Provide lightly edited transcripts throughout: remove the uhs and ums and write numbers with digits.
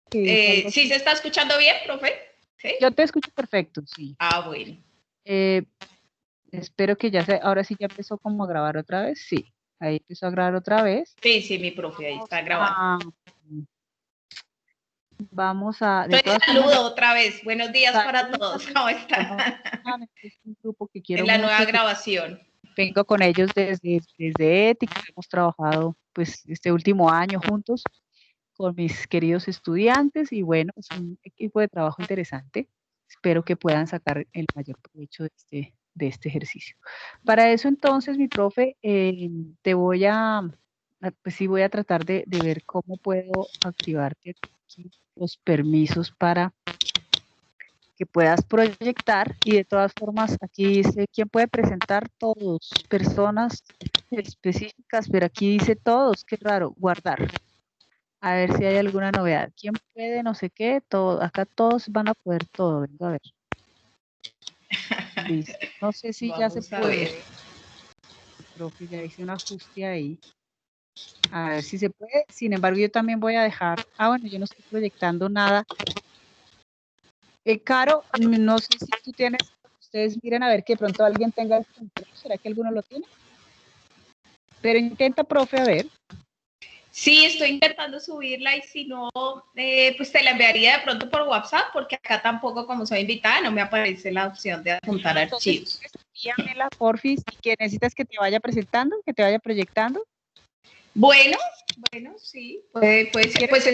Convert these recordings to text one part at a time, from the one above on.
que es algo ¿Sí así. se está escuchando bien, profe? ¿Sí? Yo te escucho perfecto, sí. Ah, bueno. Eh, espero que ahora sí ya empezó como a grabar otra vez. Sí, ahí empezó a grabar otra vez. Sí, sí, mi profe, ahí está Vamos grabando. a, de Entonces, todas formas, saludo otra vez. Buenos días para saludos todos. ¿Cómo están? nuevamente, es un grupo que En quiero la nueva mucho, que grabación. vengo con ellos desde ética, hemos trabajado pues este último año juntos con mis queridos estudiantes y bueno, es un equipo de trabajo interesante. Espero que puedan sacar el mayor provecho de este ejercicio. Para eso entonces, mi profe, te voy pues sí voy a tratar de ver cómo puedo activarte aquí los permisos para que puedas proyectar y de todas formas aquí dice quién puede presentar, todos, personas específicas, pero aquí dice todos, qué raro, guardar. A ver si hay alguna novedad. ¿Quién puede? No sé qué. Todo, acá todos van a poder todo. Venga a ver. Listo. No sé si ya se Vamos a ver. puede. Profe, ya hice un ajuste ahí. A ver si se puede. Sin embargo, yo también voy a dejar. Ah, bueno, yo no estoy proyectando nada. Caro, no sé si tú tienes. Ustedes miren a ver que de pronto alguien tenga el control. ¿Será que alguno lo tiene? Pero intenta, profe, a ver. Sí, estoy intentando subirla y si no, pues te la enviaría de pronto por WhatsApp porque acá tampoco, como soy invitada, no me aparece la opción de adjuntar Entonces, archivos. envíamela, porfis, y que necesitas que te vaya presentando, que te vaya proyectando. Bueno, sí, puede Si ser. quieres, Pues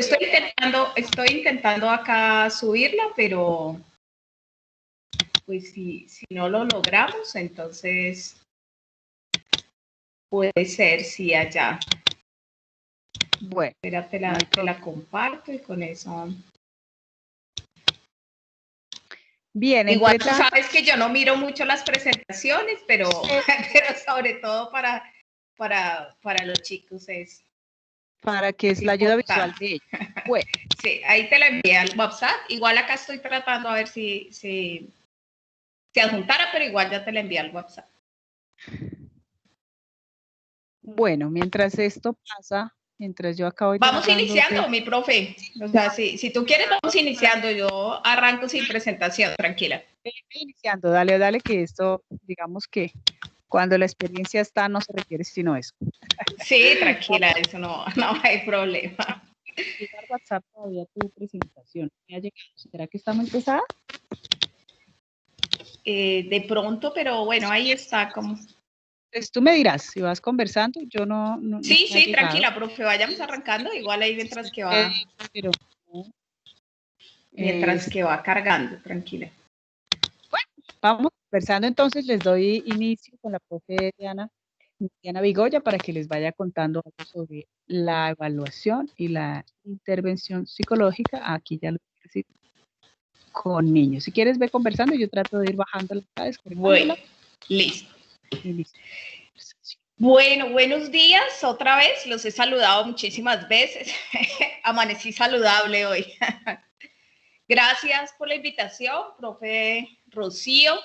estoy intentando acá subirla, pero pues si no lo logramos, entonces puede ser si allá. bueno, Espera, no hay te la problema. comparto y con eso. Bien, Igual entre tú tanto, sabes que yo no miro mucho las presentaciones, pero, eh, pero sobre todo para los chicos para que es es la ayuda visual importante. de ellos. Bueno, Sí, ahí te la envié al WhatsApp. Igual acá estoy tratando a ver si se adjuntara, pero igual ya te la envié al WhatsApp. bueno, mientras esto pasa, mientras yo acabo Vamos tratando iniciando, mi profe. O sea, si tú quieres, vamos iniciando. Yo arranco sin presentación, tranquila. iniciando, dale, dale, que esto, digamos que cuando la experiencia está, no se requiere sino eso. Sí, tranquila, eso no hay problema. Llega al WhatsApp todavía tu presentación. ¿Me ha llegado? ¿Será que está muy pesada? De pronto, pero bueno, ahí está como. Pues tú me dirás, si vas conversando, yo no Sí, me ha sí, llegado. tranquila, profe, vayamos arrancando, igual ahí Sí, me dijo, pero no, mientras es- que va cargando, tranquila. bueno, vamos conversando, entonces les doy inicio con la profe Diana Vigoya para que les vaya contando algo sobre la evaluación y la intervención psicológica. Aquí ya lo decir con niños. Si quieres, ve conversando, yo trato de ir bajándola, Bueno, descargándola listo. y listo. Conversación. Bueno, buenos días, otra vez, los he saludado muchísimas veces. Amanecí saludable hoy. Gracias por la invitación, profe Rocío.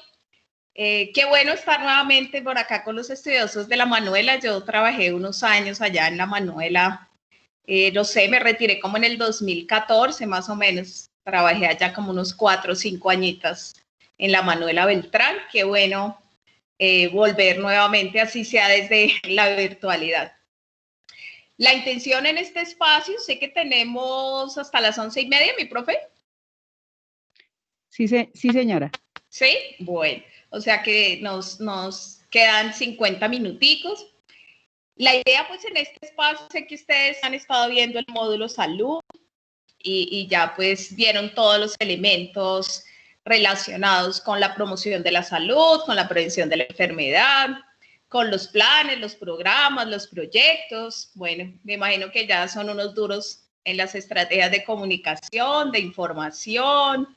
Qué bueno estar nuevamente por acá con los estudiosos de la Manuela. Yo trabajé unos años allá en la Manuela. No sé, me retiré como en el 2014 más o menos. Trabajé allá como unos 4 o 5 añitas en la Manuela Beltrán. Qué bueno volver nuevamente, así sea desde la virtualidad. La intención en este espacio, sé que tenemos hasta las 11:30, mi profe. Sí, sí, señora. Sí, bueno, o sea que nos quedan 50 minuticos. La idea, pues, en este espacio, sé que ustedes han estado viendo el módulo salud y ya, pues, vieron todos los elementos relacionados con la promoción de la salud, con la prevención de la enfermedad, con los planes, los programas, los proyectos. Bueno, me imagino que ya son unos duros en las estrategias de comunicación, de información,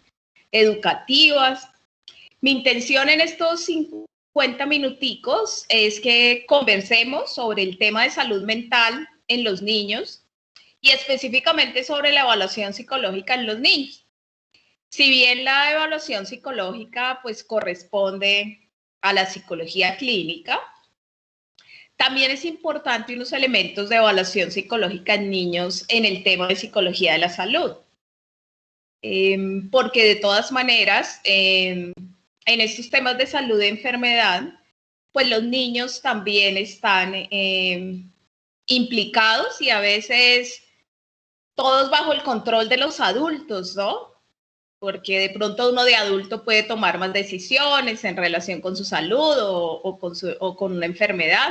educativas. Mi intención en estos 50 minuticos es que conversemos sobre el tema de salud mental en los niños y específicamente sobre la evaluación psicológica en los niños. Si bien la evaluación psicológica pues corresponde a la psicología clínica, también es importante unos elementos de evaluación psicológica en niños en el tema de psicología de la salud. porque de todas maneras, en estos temas de salud y enfermedad, pues los niños también están implicados y a veces todos bajo el control de los adultos, ¿no? Porque de pronto uno de adulto puede tomar más decisiones en relación con su salud o con una enfermedad,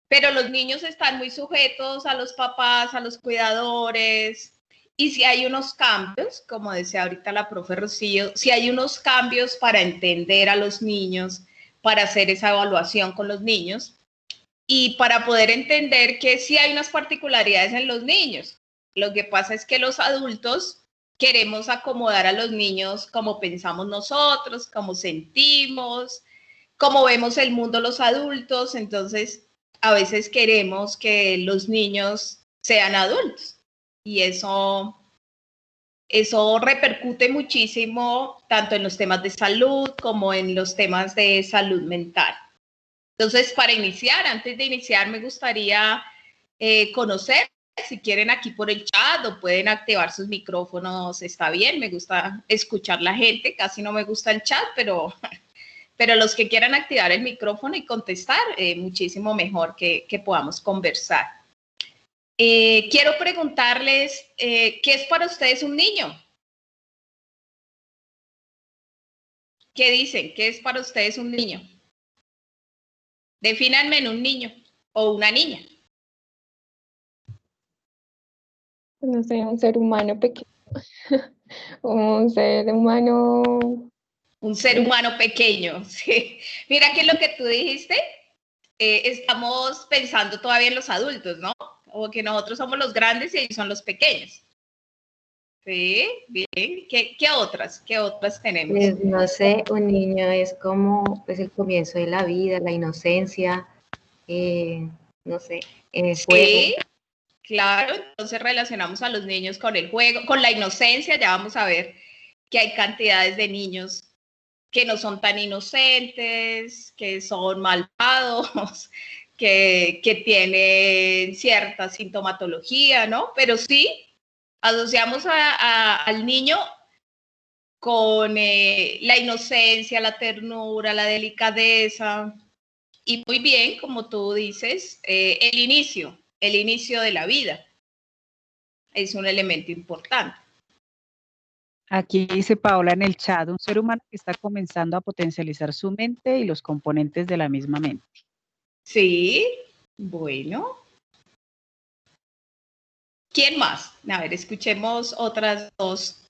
pero los niños están muy sujetos a los papás, a los cuidadores, y si hay unos cambios, como decía ahorita la profe Rocío, si hay unos cambios para entender a los niños, para hacer esa evaluación con los niños, y para poder entender que sí hay unas particularidades en los niños. Lo que pasa es que los adultos queremos acomodar a los niños como pensamos nosotros, como sentimos, como vemos el mundo los adultos, entonces a veces queremos que los niños sean adultos y eso repercute muchísimo tanto en los temas de salud como en los temas de salud mental. Entonces, para iniciar, antes de iniciar, me gustaría conocer, si quieren aquí por el chat o pueden activar sus micrófonos, está bien, me gusta escuchar la gente, casi no me gusta el chat, pero los que quieran activar el micrófono y contestar, muchísimo mejor que podamos conversar. Quiero preguntarles, ¿qué es para ustedes un niño? ¿Qué dicen? ¿Qué es para ustedes un niño? Defínanme en un niño o una niña. No sé, un ser humano pequeño, un ser humano. Un ser humano pequeño, sí. Mira que lo que tú dijiste, estamos pensando todavía en los adultos, ¿no? Como que nosotros somos los grandes y ellos son los pequeños. Sí, bien. ¿Qué otras tenemos? Pues no sé, un niño es como pues el comienzo de la vida, la inocencia, no sé, el juego. Sí, claro, entonces relacionamos a los niños con el juego, con la inocencia, ya vamos a ver que hay cantidades de niños que no son tan inocentes, que son malvados, que tienen cierta sintomatología, ¿no? Pero sí, asociamos al niño con la inocencia, la ternura, la delicadeza, y muy bien, como tú dices, el inicio de la vida es un elemento importante. Aquí dice Paola en el chat, un ser humano que está comenzando a potencializar su mente y los componentes de la misma mente. Sí, bueno. ¿Quién más? A ver, escuchemos otras dos.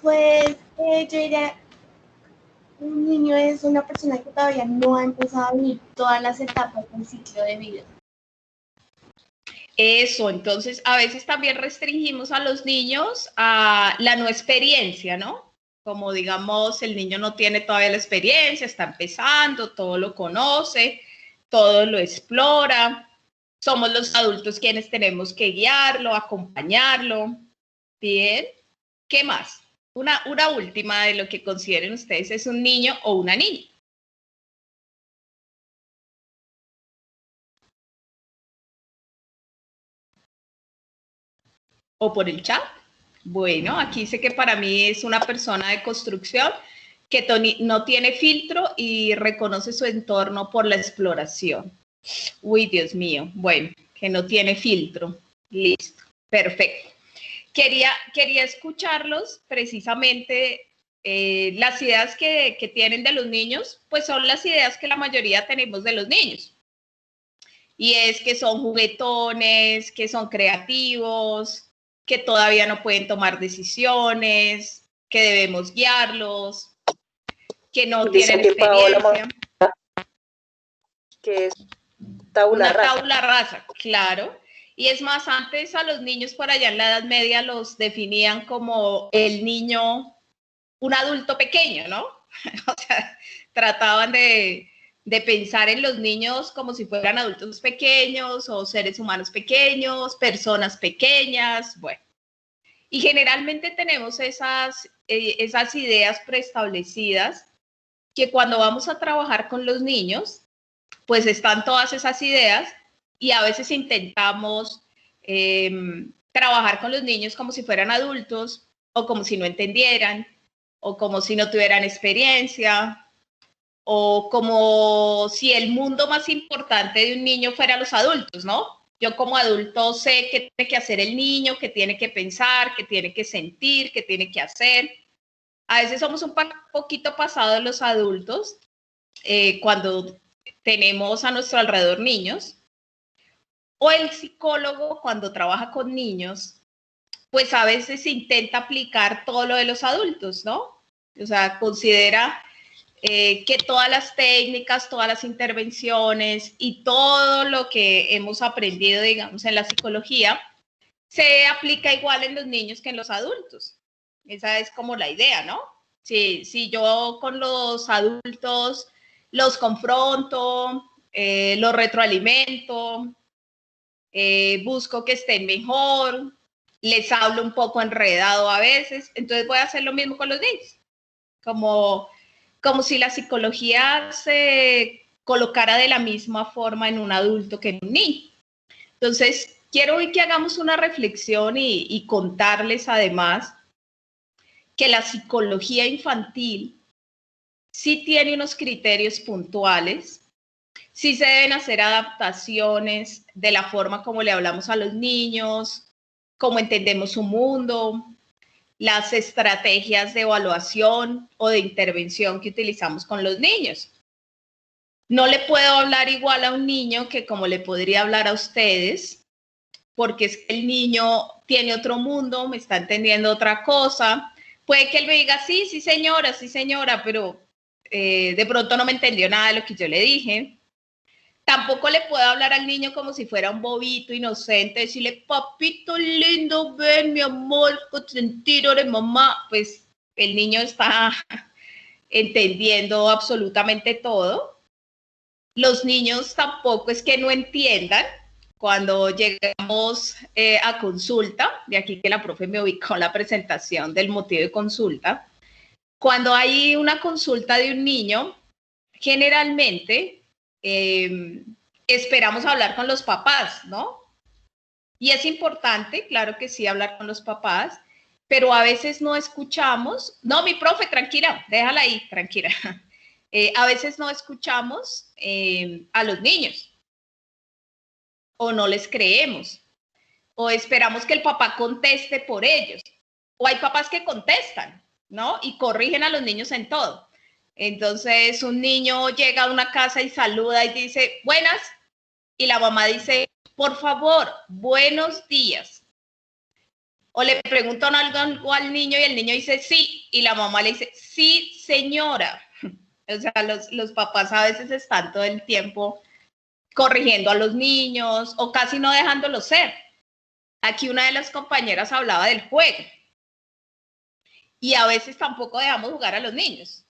Pues yo diría, un niño es una persona que todavía no ha empezado a vivir todas las etapas del ciclo de vida. Eso, entonces a veces también restringimos a los niños a la no experiencia, ¿no? Como digamos, el niño no tiene todavía la experiencia, está empezando, todo lo conoce, todo lo explora. Somos los adultos quienes tenemos que guiarlo, acompañarlo. Bien, ¿qué más? Una última de lo que consideren ustedes es un niño o una niña. O por el chat. Bueno, aquí dice que para mí es una persona de construcción que no tiene filtro y reconoce su entorno por la exploración. Uy, Dios mío. Bueno, que no tiene filtro. Listo. Perfecto. Quería escucharlos precisamente. Las ideas que tienen de los niños, pues son las ideas que la mayoría tenemos de los niños. Y es que son juguetones, que son creativos, que todavía no pueden tomar decisiones, que debemos guiarlos, que no tienen experiencia. Que es tabula rasa. Tabula rasa, claro. Y es más, antes a los niños por allá en la Edad Media los definían como el niño, un adulto pequeño, ¿no? O sea, trataban de pensar en los niños como si fueran adultos pequeños o seres humanos pequeños, personas pequeñas, bueno. Y generalmente tenemos esas ideas preestablecidas que cuando vamos a trabajar con los niños, pues están todas esas ideas y a veces intentamos trabajar con los niños como si fueran adultos, o como si no entendieran, o como si no tuvieran experiencia, o como si el mundo más importante de un niño fuera los adultos, ¿no? Yo como adulto sé qué tiene que hacer el niño, qué tiene que pensar, qué tiene que sentir, qué tiene que hacer. A veces somos un poquito pasados los adultos cuando tenemos a nuestro alrededor niños, o el psicólogo cuando trabaja con niños, pues a veces intenta aplicar todo lo de los adultos, ¿no? O sea, considera que todas las técnicas, todas las intervenciones y todo lo que hemos aprendido, digamos, en la psicología, se aplica igual en los niños que en los adultos. Esa es como la idea, ¿no? Si yo con los adultos los confronto, los retroalimento, busco que estén mejor, les hablo un poco enredado a veces, entonces voy a hacer lo mismo con los niños. Como si la psicología se colocara de la misma forma en un adulto que en un niño. Entonces, quiero hoy que hagamos una reflexión y contarles además que la psicología infantil sí tiene unos criterios puntuales, sí se deben hacer adaptaciones de la forma como le hablamos a los niños, cómo entendemos su mundo, las estrategias de evaluación o de intervención que utilizamos con los niños. No le puedo hablar igual a un niño que como le podría hablar a ustedes, porque es que el niño tiene otro mundo, me está entendiendo otra cosa. Puede que él me diga, sí señora, pero de pronto no me entendió nada de lo que yo le dije. Tampoco le puedo hablar al niño como si fuera un bobito inocente, decirle, papito lindo, ven, mi amor, consentido de mamá. Pues el niño está entendiendo absolutamente todo. Los niños tampoco es que no entiendan. Cuando llegamos a consulta, de aquí que la profe me ubicó en la presentación del motivo de consulta, cuando hay una consulta de un niño, generalmente esperamos hablar con los papás, ¿no? Y es importante, claro que sí, hablar con los papás, pero a veces no escuchamos. No, mi profe, tranquila, déjala ahí, tranquila. A veces no escuchamos a los niños o no les creemos o esperamos que el papá conteste por ellos. O hay papás que contestan, ¿no? Y corrigen a los niños en todo. Entonces, un niño llega a una casa y saluda y dice, buenas, y la mamá dice, por favor, buenos días. O le preguntan algo al niño y el niño dice, sí, y la mamá le dice, sí, señora. O sea, los papás a veces están todo el tiempo corrigiendo a los niños o casi no dejándolos ser. Aquí una de las compañeras hablaba del juego y a veces tampoco dejamos jugar a los niños.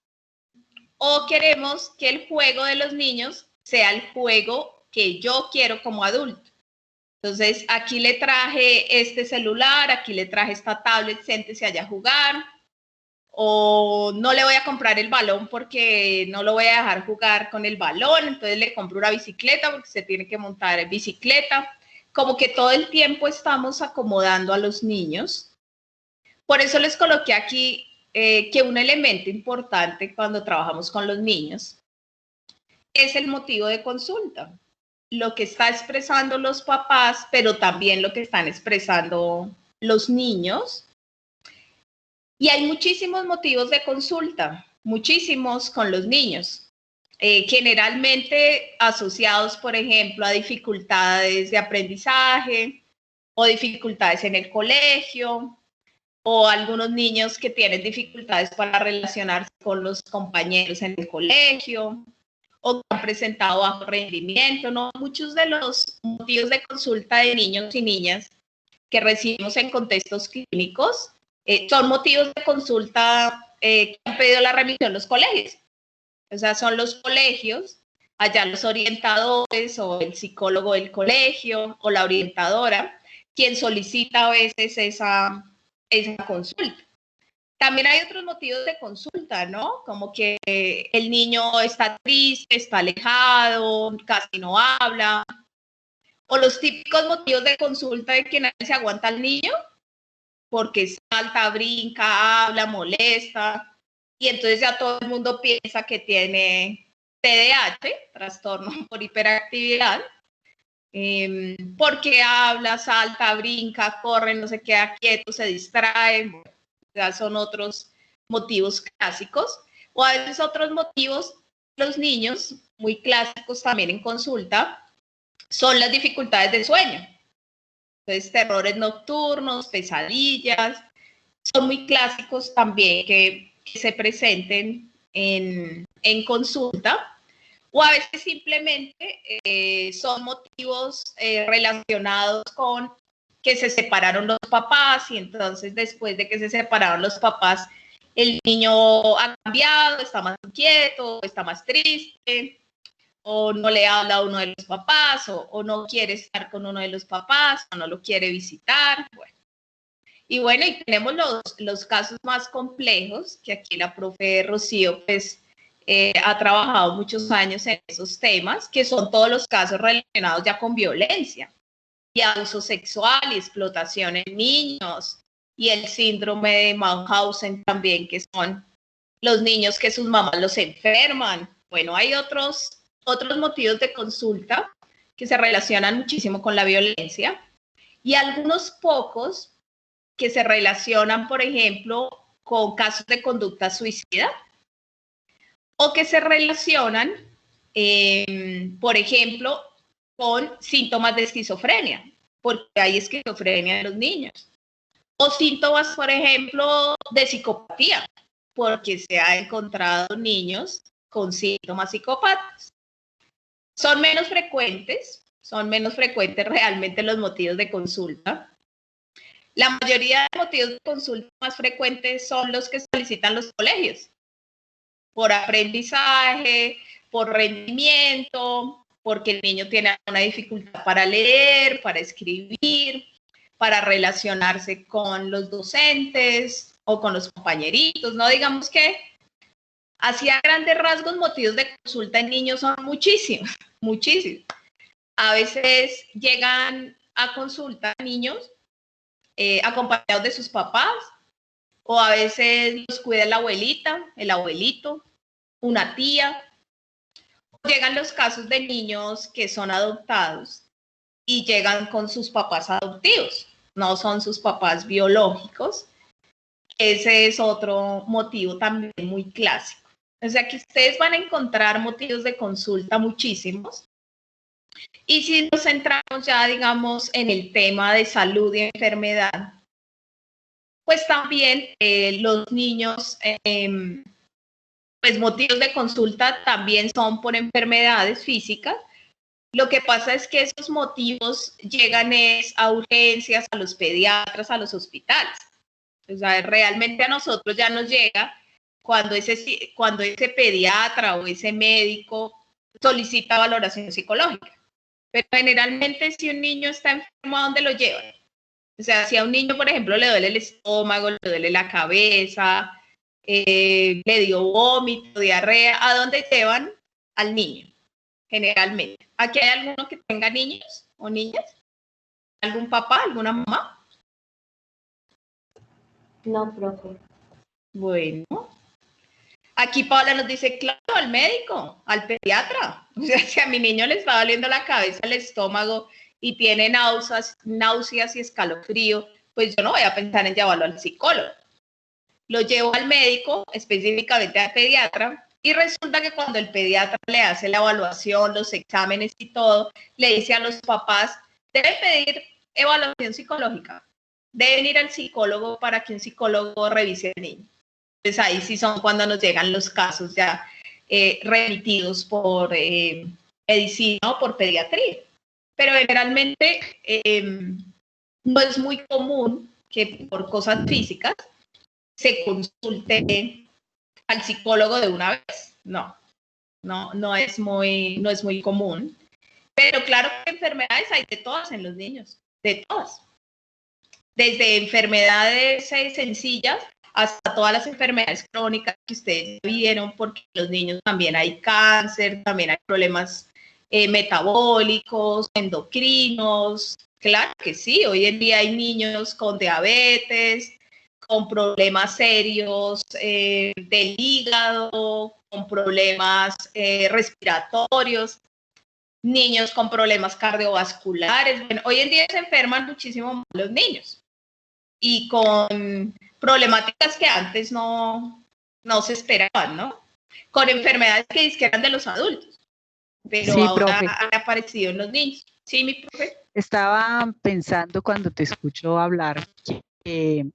O queremos que el juego de los niños sea el juego que yo quiero como adulto. Entonces, aquí le traje este celular, aquí le traje esta tablet, siéntese allá a jugar. O no le voy a comprar el balón porque no lo voy a dejar jugar con el balón, entonces le compro una bicicleta porque se tiene que montar en bicicleta. Como que todo el tiempo estamos acomodando a los niños. Por eso les coloqué aquí que un elemento importante cuando trabajamos con los niños es el motivo de consulta. Lo que está expresando los papás, pero también lo que están expresando los niños. Y hay muchísimos motivos de consulta, muchísimos con los niños. Generalmente asociados, por ejemplo, a dificultades de aprendizaje o dificultades en el colegio, o algunos niños que tienen dificultades para relacionarse con los compañeros en el colegio, o que han presentado bajo rendimiento, ¿no? Muchos de los motivos de consulta de niños y niñas que recibimos en contextos clínicos son motivos de consulta que han pedido la remisión los colegios. O sea, son los colegios, allá los orientadores o el psicólogo del colegio o la orientadora, quien solicita a veces esa consulta. También hay otros motivos de consulta, ¿no? Como que el niño está triste, está alejado, casi no habla, O los típicos motivos de consulta de que nadie se aguanta al niño, porque salta, brinca, habla, molesta, y entonces ya todo el mundo piensa que tiene TDAH, trastorno por hiperactividad, porque habla, salta, brinca, corre, no se queda quieto, se distrae. Bueno, ya son otros motivos clásicos, o a veces otros motivos, los niños, muy clásicos también en consulta, son las dificultades de sueño. Entonces, terrores nocturnos, pesadillas, son muy clásicos también que se presenten en consulta, o a veces simplemente son motivos relacionados con que se separaron los papás y entonces después de que se separaron los papás, el niño ha cambiado, está más inquieto, está más triste, o no le habla a uno de los papás, o no quiere estar con uno de los papás, o no lo quiere visitar. Bueno. Y bueno, y tenemos los casos más complejos, que aquí la profe Rocío pues ha trabajado muchos años en esos temas, que son todos los casos relacionados ya con violencia y abuso sexual y explotación en niños, y el síndrome de Mauthausen también, que son los niños que sus mamás los enferman. Bueno, hay otros motivos de consulta que se relacionan muchísimo con la violencia, y algunos pocos que se relacionan, por ejemplo, con casos de conducta suicida, o que se relacionan, por ejemplo, con síntomas de esquizofrenia, porque hay esquizofrenia en los niños, o síntomas, por ejemplo, de psicopatía, porque se ha encontrado niños con síntomas psicópatas. Son menos frecuentes realmente los motivos de consulta. La mayoría de motivos de consulta más frecuentes son los que solicitan los colegios, por aprendizaje, por rendimiento, porque el niño tiene una dificultad para leer, para escribir, para relacionarse con los docentes o con los compañeritos, ¿no? Digamos que así a grandes rasgos, motivos de consulta en niños son muchísimos, muchísimos. A veces llegan a consulta niños acompañados de sus papás, o a veces los cuida la abuelita, el abuelito, una tía. Llegan los casos de niños que son adoptados y llegan con sus papás adoptivos, no son sus papás biológicos. Ese es otro motivo también muy clásico. O sea que ustedes van a encontrar motivos de consulta muchísimos. Y si nos centramos ya, digamos, en el tema de salud y enfermedad, pues también los niños, pues motivos de consulta también son por enfermedades físicas. Lo que pasa es que esos motivos llegan a urgencias, a los pediatras, a los hospitales. O sea, realmente a nosotros ya nos llega cuando ese pediatra o ese médico solicita valoración psicológica. Pero generalmente si un niño está enfermo, ¿a dónde lo llevan? O sea, si a un niño, por ejemplo, le duele el estómago, le duele la cabeza, le dio vómito, diarrea, ¿a dónde llevan al niño? Generalmente. ¿Aquí hay alguno que tenga niños o niñas? ¿Algún papá, alguna mamá? No, profe. Bueno. Aquí Paula nos dice, claro, al médico, al pediatra. O sea, si a mi niño le está doliendo la cabeza, el estómago y tiene náuseas y escalofrío, pues yo no voy a pensar en llevarlo al psicólogo. Lo llevo al médico, específicamente al pediatra, y resulta que cuando el pediatra le hace la evaluación, los exámenes y todo, le dice a los papás, deben pedir evaluación psicológica, deben ir al psicólogo para que un psicólogo revise al niño. Entonces ahí sí son cuando nos llegan los casos ya remitidos por medicina o por pediatría. Pero generalmente no es muy común que por cosas físicas se consulte al psicólogo de una vez. No es muy común. Pero claro que enfermedades hay de todas en los niños, de todas. Desde enfermedades sencillas hasta todas las enfermedades crónicas que ustedes vieron, porque los niños también hay cáncer, también hay problemas metabólicos, endocrinos. Claro que sí, hoy en día hay niños con diabetes, con problemas serios del hígado, con problemas respiratorios, niños con problemas cardiovasculares. Bueno, hoy en día se enferman muchísimo más los niños y con problemáticas que antes no se esperaban, ¿no? Con enfermedades que eran de los adultos, pero Sí, ahora profe. han aparecido en los niños. ¿Sí, mi profe? Estaba pensando cuando te escucho hablar que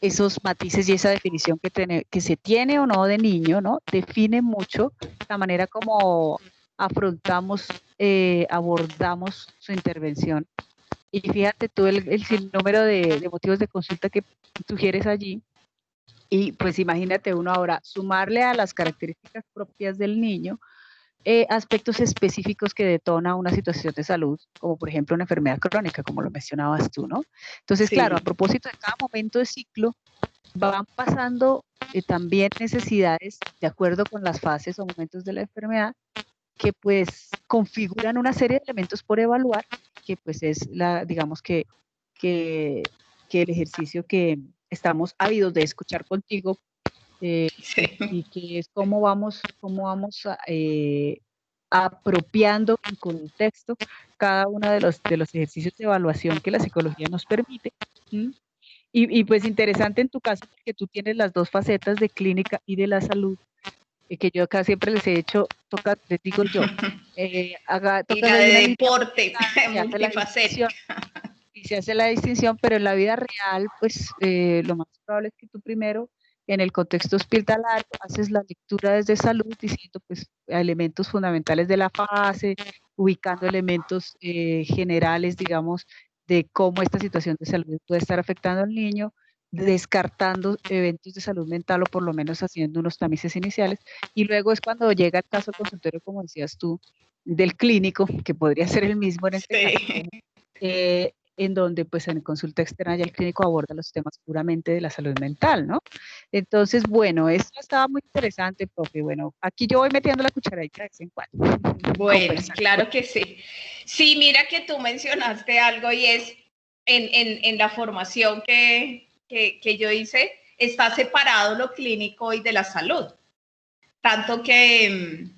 esos matices y esa definición que se tiene o no de niño, ¿no? Define mucho la manera como afrontamos, abordamos su intervención. Y fíjate tú el sinnúmero de motivos de consulta que sugieres allí. Y pues imagínate uno ahora sumarle a las características propias del niño aspectos específicos que detona una situación de salud, como por ejemplo una enfermedad crónica, como lo mencionabas tú, ¿no? Entonces, claro, a Sí. propósito de cada momento de ciclo, van pasando también necesidades de acuerdo con las fases o momentos de la enfermedad que pues configuran una serie de elementos por evaluar, que pues es digamos que, que el ejercicio que estamos ávidos de escuchar contigo Sí. y que es cómo vamos apropiando en contexto cada uno de los ejercicios de evaluación que la psicología nos permite. ¿Mm? Y pues interesante en tu caso porque tú tienes las dos facetas de clínica y de la salud, que yo acá siempre les he hecho, les digo yo, Y toca la hay una de línea deporte, y hace la distinción. multifacética. Y se hace la distinción, pero en la vida real, pues lo más probable es que tú primero, en el contexto hospitalario, haces la lectura desde salud, diciendo pues elementos fundamentales de la fase, ubicando elementos generales, digamos, de cómo esta situación de salud puede estar afectando al niño, descartando eventos de salud mental o por lo menos haciendo unos tamices iniciales. Y luego es cuando llega el caso al consultorio, como decías tú, del clínico, que podría ser el mismo en este caso, Sí. en donde pues en consulta externa ya el clínico aborda los temas puramente de la salud mental, ¿no? Entonces, bueno, esto estaba muy interesante, profe. Bueno, aquí yo voy metiendo la cucharadita de vez en cuando. Bueno, claro que sí. Sí, mira que tú mencionaste algo y es en la formación que yo hice, está separado lo clínico y de la salud. Tanto que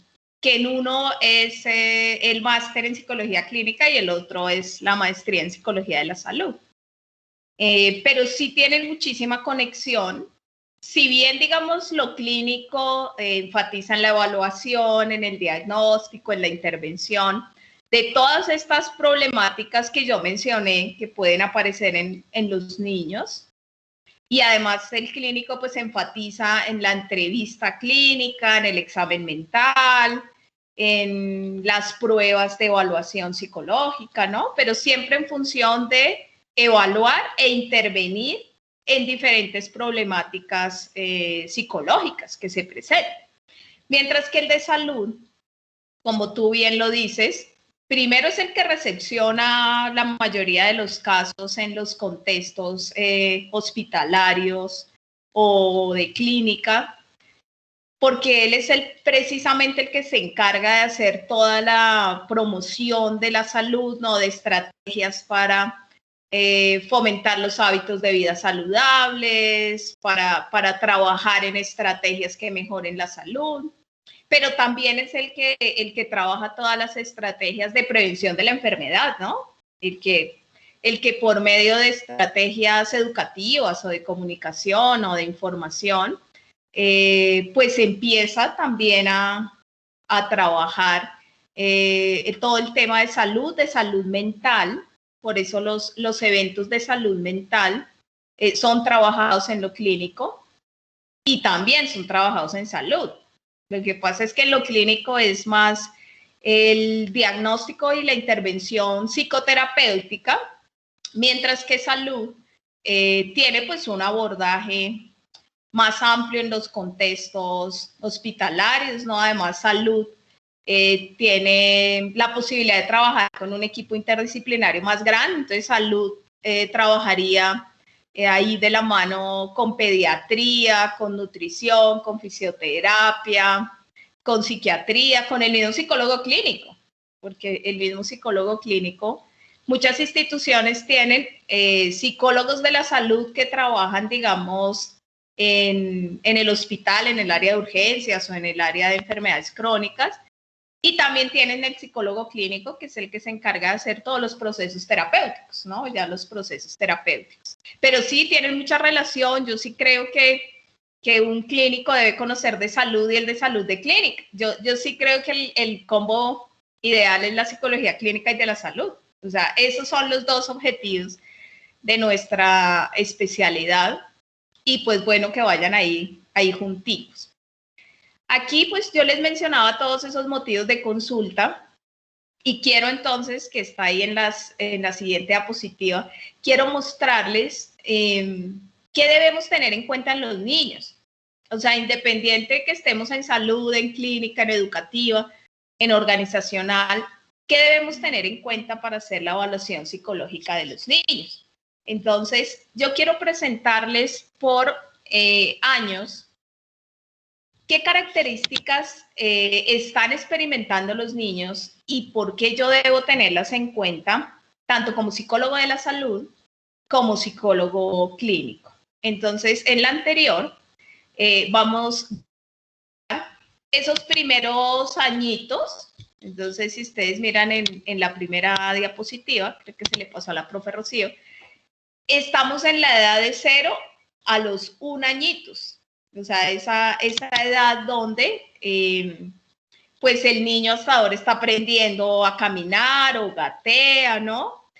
en uno es el máster en psicología clínica y el otro es la maestría en psicología de la salud. Pero sí tienen muchísima conexión. Si bien, digamos, lo clínico enfatiza en la evaluación, en el diagnóstico, en la intervención, de todas estas problemáticas que yo mencioné que pueden aparecer en los niños, y además el clínico pues enfatiza en la entrevista clínica, en el examen mental, en las pruebas de evaluación psicológica, ¿no? Pero siempre en función de evaluar e intervenir en diferentes problemáticas psicológicas que se presentan. Mientras que el de salud, como tú bien lo dices, primero es el que recepciona la mayoría de los casos en los contextos hospitalarios o de clínica, porque él es precisamente el que se encarga de hacer toda la promoción de la salud, ¿no? De estrategias para fomentar los hábitos de vida saludables, para trabajar en estrategias que mejoren la salud, pero también es el que trabaja todas las estrategias de prevención de la enfermedad, ¿no? El que por medio de estrategias educativas o de comunicación o de información, pues empieza también a trabajar todo el tema de salud mental. Por eso los eventos de salud mental son trabajados en lo clínico y también son trabajados en salud. Lo que pasa es que en lo clínico es más el diagnóstico y la intervención psicoterapéutica, mientras que salud tiene pues un abordaje más amplio en los contextos hospitalarios, ¿no? Además, salud tiene la posibilidad de trabajar con un equipo interdisciplinario más grande, entonces salud trabajaría ahí de la mano con pediatría, con nutrición, con fisioterapia, con psiquiatría, con el mismo psicólogo clínico, porque el mismo psicólogo clínico, muchas instituciones tienen psicólogos de la salud que trabajan, digamos, en el hospital, en el área de urgencias o en el área de enfermedades crónicas, y también tienen el psicólogo clínico, que es el que se encarga de hacer todos los procesos terapéuticos, ¿no? Ya los procesos terapéuticos. Pero sí tienen mucha relación. Yo sí creo que un clínico debe conocer de salud y el de salud de clínica. Yo sí creo que el combo ideal es la psicología clínica y de la salud. O sea, esos son los dos objetivos de nuestra especialidad. Y pues bueno, que vayan ahí juntitos. Aquí pues yo les mencionaba todos esos motivos de consulta y quiero entonces, que está ahí en la siguiente diapositiva, quiero mostrarles qué debemos tener en cuenta en los niños. O sea, independiente de que estemos en salud, en clínica, en educativa, en organizacional, ¿qué debemos tener en cuenta para hacer la evaluación psicológica de los niños? Entonces, yo quiero presentarles por años qué características están experimentando los niños y por qué yo debo tenerlas en cuenta, tanto como psicólogo de la salud como psicólogo clínico. Entonces, en la anterior, vamos a esos primeros añitos. Entonces, si ustedes miran en la primera diapositiva, creo que se le pasó a la profe Rocío, estamos en la edad de 0 a los 1 añitos. O sea, esa edad donde pues el niño hasta ahora está aprendiendo a caminar o gatea, ¿no?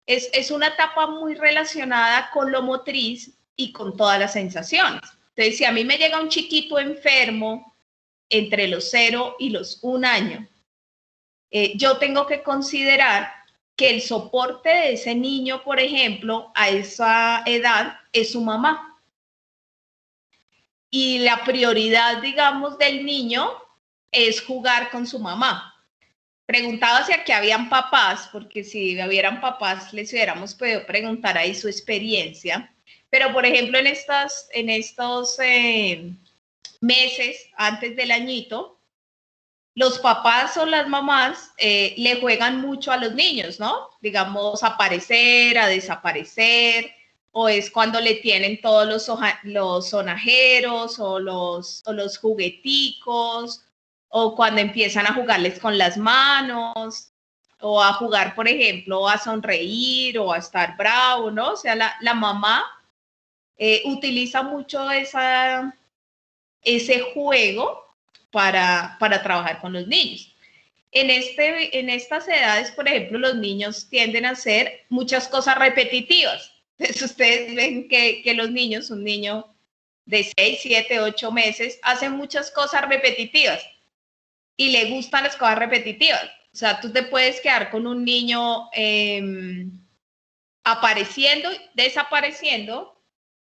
Es una etapa muy relacionada con lo motriz y con todas las sensaciones. Entonces, si a mí me llega un chiquito enfermo entre los 0 y los 1 año, yo tengo que considerar que el soporte de ese niño, por ejemplo, a esa edad es su mamá. Y la prioridad, digamos, del niño es jugar con su mamá. Preguntaba si aquí habían papás, porque si hubieran papás les hubiéramos podido preguntar ahí su experiencia. Pero, por ejemplo, en estos meses antes del añito, los papás o las mamás le juegan mucho a los niños, ¿no? Digamos, aparecer, a desaparecer, o es cuando le tienen todos los sonajeros o los jugueticos, o cuando empiezan a jugarles con las manos, o a jugar, por ejemplo, a sonreír o a estar bravo, ¿no? O sea, la mamá utiliza mucho ese juego para trabajar con los niños. En estas edades, por ejemplo, los niños tienden a hacer muchas cosas repetitivas. Entonces, ustedes ven que los niños, un niño de 6, 7, 8 meses, hacen muchas cosas repetitivas y le gustan las cosas repetitivas. O sea, tú te puedes quedar con un niño apareciendo, desapareciendo,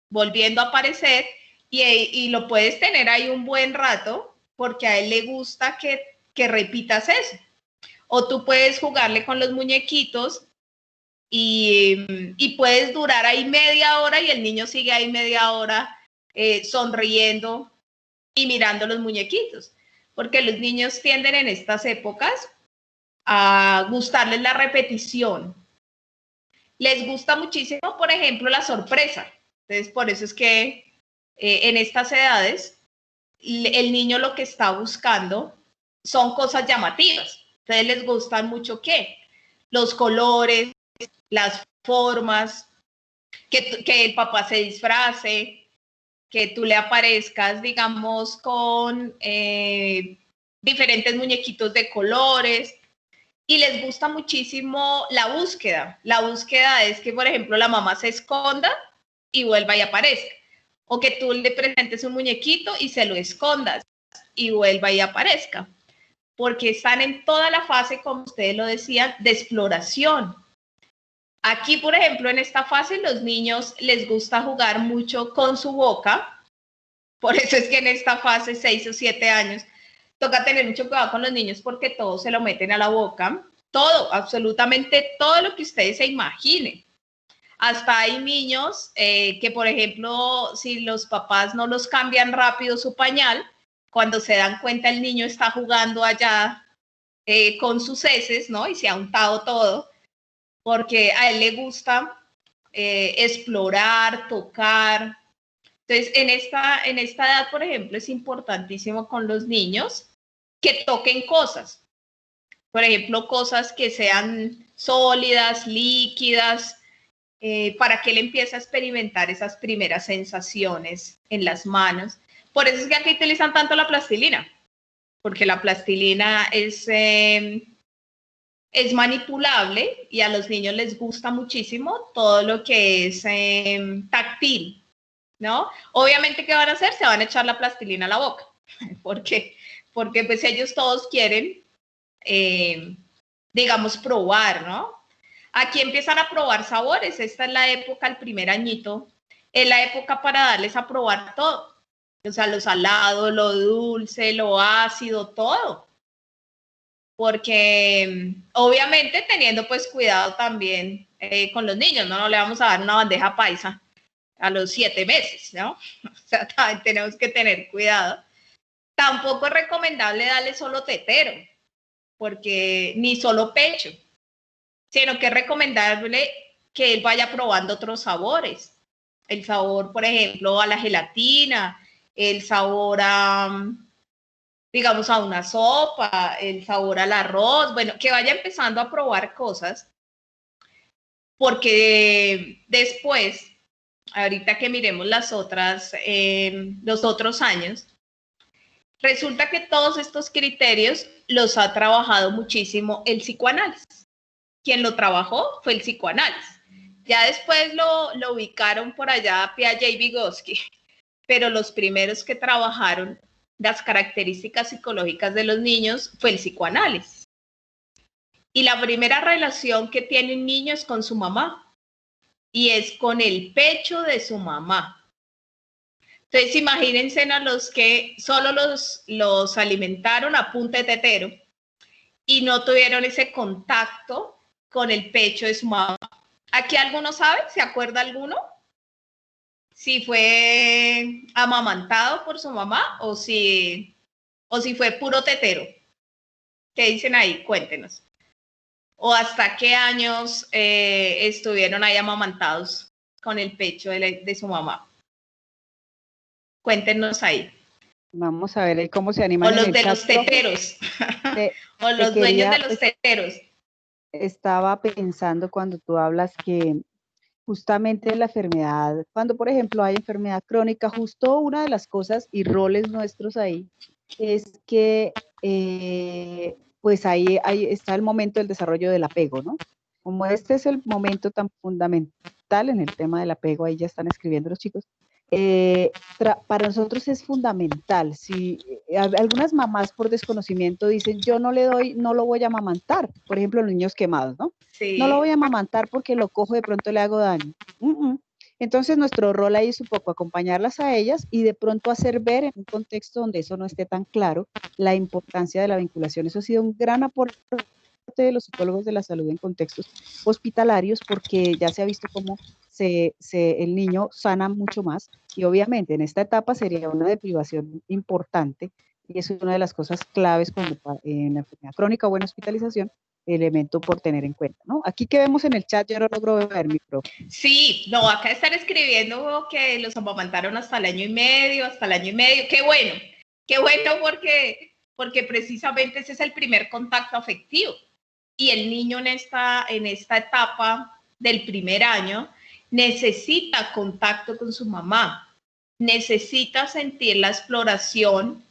volviendo a aparecer y lo puedes tener ahí un buen rato porque a él le gusta que repitas eso. O tú puedes jugarle con los muñequitos y puedes durar ahí media hora y el niño sigue ahí media hora sonriendo y mirando los muñequitos. Porque los niños tienden en estas épocas a gustarles la repetición. Les gusta muchísimo, por ejemplo, la sorpresa. Entonces, por eso es que en estas edades el niño lo que está buscando son cosas llamativas. Entonces les gustan mucho ¿qué? Los colores, las formas, que el papá se disfrace, que tú le aparezcas, digamos, con diferentes muñequitos de colores. Y les gusta muchísimo la búsqueda. La búsqueda es que, por ejemplo, la mamá se esconda y vuelva y aparezca. O que tú le presentes un muñequito y se lo escondas y vuelva y aparezca. Porque están en toda la fase, como ustedes lo decían, de exploración. Aquí, por ejemplo, en esta fase, los niños les gusta jugar mucho con su boca. Por eso es que en esta fase, 6 o 7 años, toca tener mucho cuidado con los niños porque todo se lo meten a la boca. Todo, absolutamente todo lo que ustedes se imaginen. Hasta hay niños que, por ejemplo, si los papás no los cambian rápido su pañal, cuando se dan cuenta el niño está jugando allá con sus heces, ¿no? Y se ha untado todo, porque a él le gusta explorar, tocar. Entonces, en esta edad, por ejemplo, es importantísimo con los niños que toquen cosas. Por ejemplo, cosas que sean sólidas, líquidas, para que él empiece a experimentar esas primeras sensaciones en las manos. Por eso es que aquí utilizan tanto la plastilina, porque la plastilina es manipulable y a los niños les gusta muchísimo todo lo que es táctil, ¿no? Obviamente, ¿qué van a hacer? Se van a echar la plastilina a la boca, porque pues ellos todos quieren, digamos, probar, ¿no? Aquí empiezan a probar sabores. Esta es la época, el primer añito, es la época para darles a probar todo. O sea, lo salado, lo dulce, lo ácido, todo. Porque obviamente teniendo pues cuidado también con los niños, ¿no? No le vamos a dar una bandeja paisa a los 7 meses, ¿no? O sea, también tenemos que tener cuidado. Tampoco es recomendable darle solo tetero, porque ni solo pecho, sino que es recomendable que él vaya probando otros sabores. El sabor, por ejemplo, a la gelatina, el sabor a, digamos, a una sopa, el sabor al arroz, bueno, que vaya empezando a probar cosas, porque después, ahorita que miremos los otros años, resulta que todos estos criterios los ha trabajado muchísimo el psicoanálisis. Quien lo trabajó fue el psicoanálisis. Ya después lo ubicaron por allá Piaget y Vygotsky, pero los primeros que trabajaron las características psicológicas de los niños fue el psicoanálisis. Y la primera relación que tiene un niño es con su mamá, y es con el pecho de su mamá. Entonces, imagínense a los que solo los alimentaron a punta de tetero y no tuvieron ese contacto con el pecho de su mamá. ¿Aquí alguno sabe? ¿Se acuerda alguno? Si fue amamantado por su mamá o si fue puro tetero. ¿Qué dicen ahí? Cuéntenos. ¿O hasta qué años estuvieron ahí amamantados con el pecho de su mamá? Cuéntenos ahí. Vamos a ver cómo se animan. O los en el de chat, los teteros. O los dueños de los teteros. Estaba pensando cuando tú hablas que justamente la enfermedad, cuando por ejemplo hay enfermedad crónica, justo una de las cosas y roles nuestros ahí es que pues ahí está el momento del desarrollo del apego, ¿no? Como este es el momento tan fundamental en el tema del apego, ahí ya están escribiendo los chicos, para nosotros es fundamental. Si algunas mamás por desconocimiento dicen, yo no le doy, no lo voy a amamantar, por ejemplo, los niños quemados, ¿no? Sí. No lo voy a amamantar porque lo cojo, de pronto le hago daño. Entonces nuestro rol ahí es un poco acompañarlas a ellas y de pronto hacer ver en un contexto donde eso no esté tan claro, la importancia de la vinculación. Eso ha sido un gran aporte de los psicólogos de la salud en contextos hospitalarios, porque ya se ha visto cómo el niño sana mucho más, y obviamente en esta etapa sería una deprivación importante, y es una de las cosas claves cuando en la enfermedad crónica o en hospitalización, elemento por tener en cuenta, ¿no? Aquí que vemos en el chat, yo no logro ver mi profe. Sí, no, acá están escribiendo que los amamantaron hasta el año y medio, qué bueno porque precisamente ese es el primer contacto afectivo, y el niño en esta etapa del primer año necesita contacto con su mamá, necesita sentir la exploración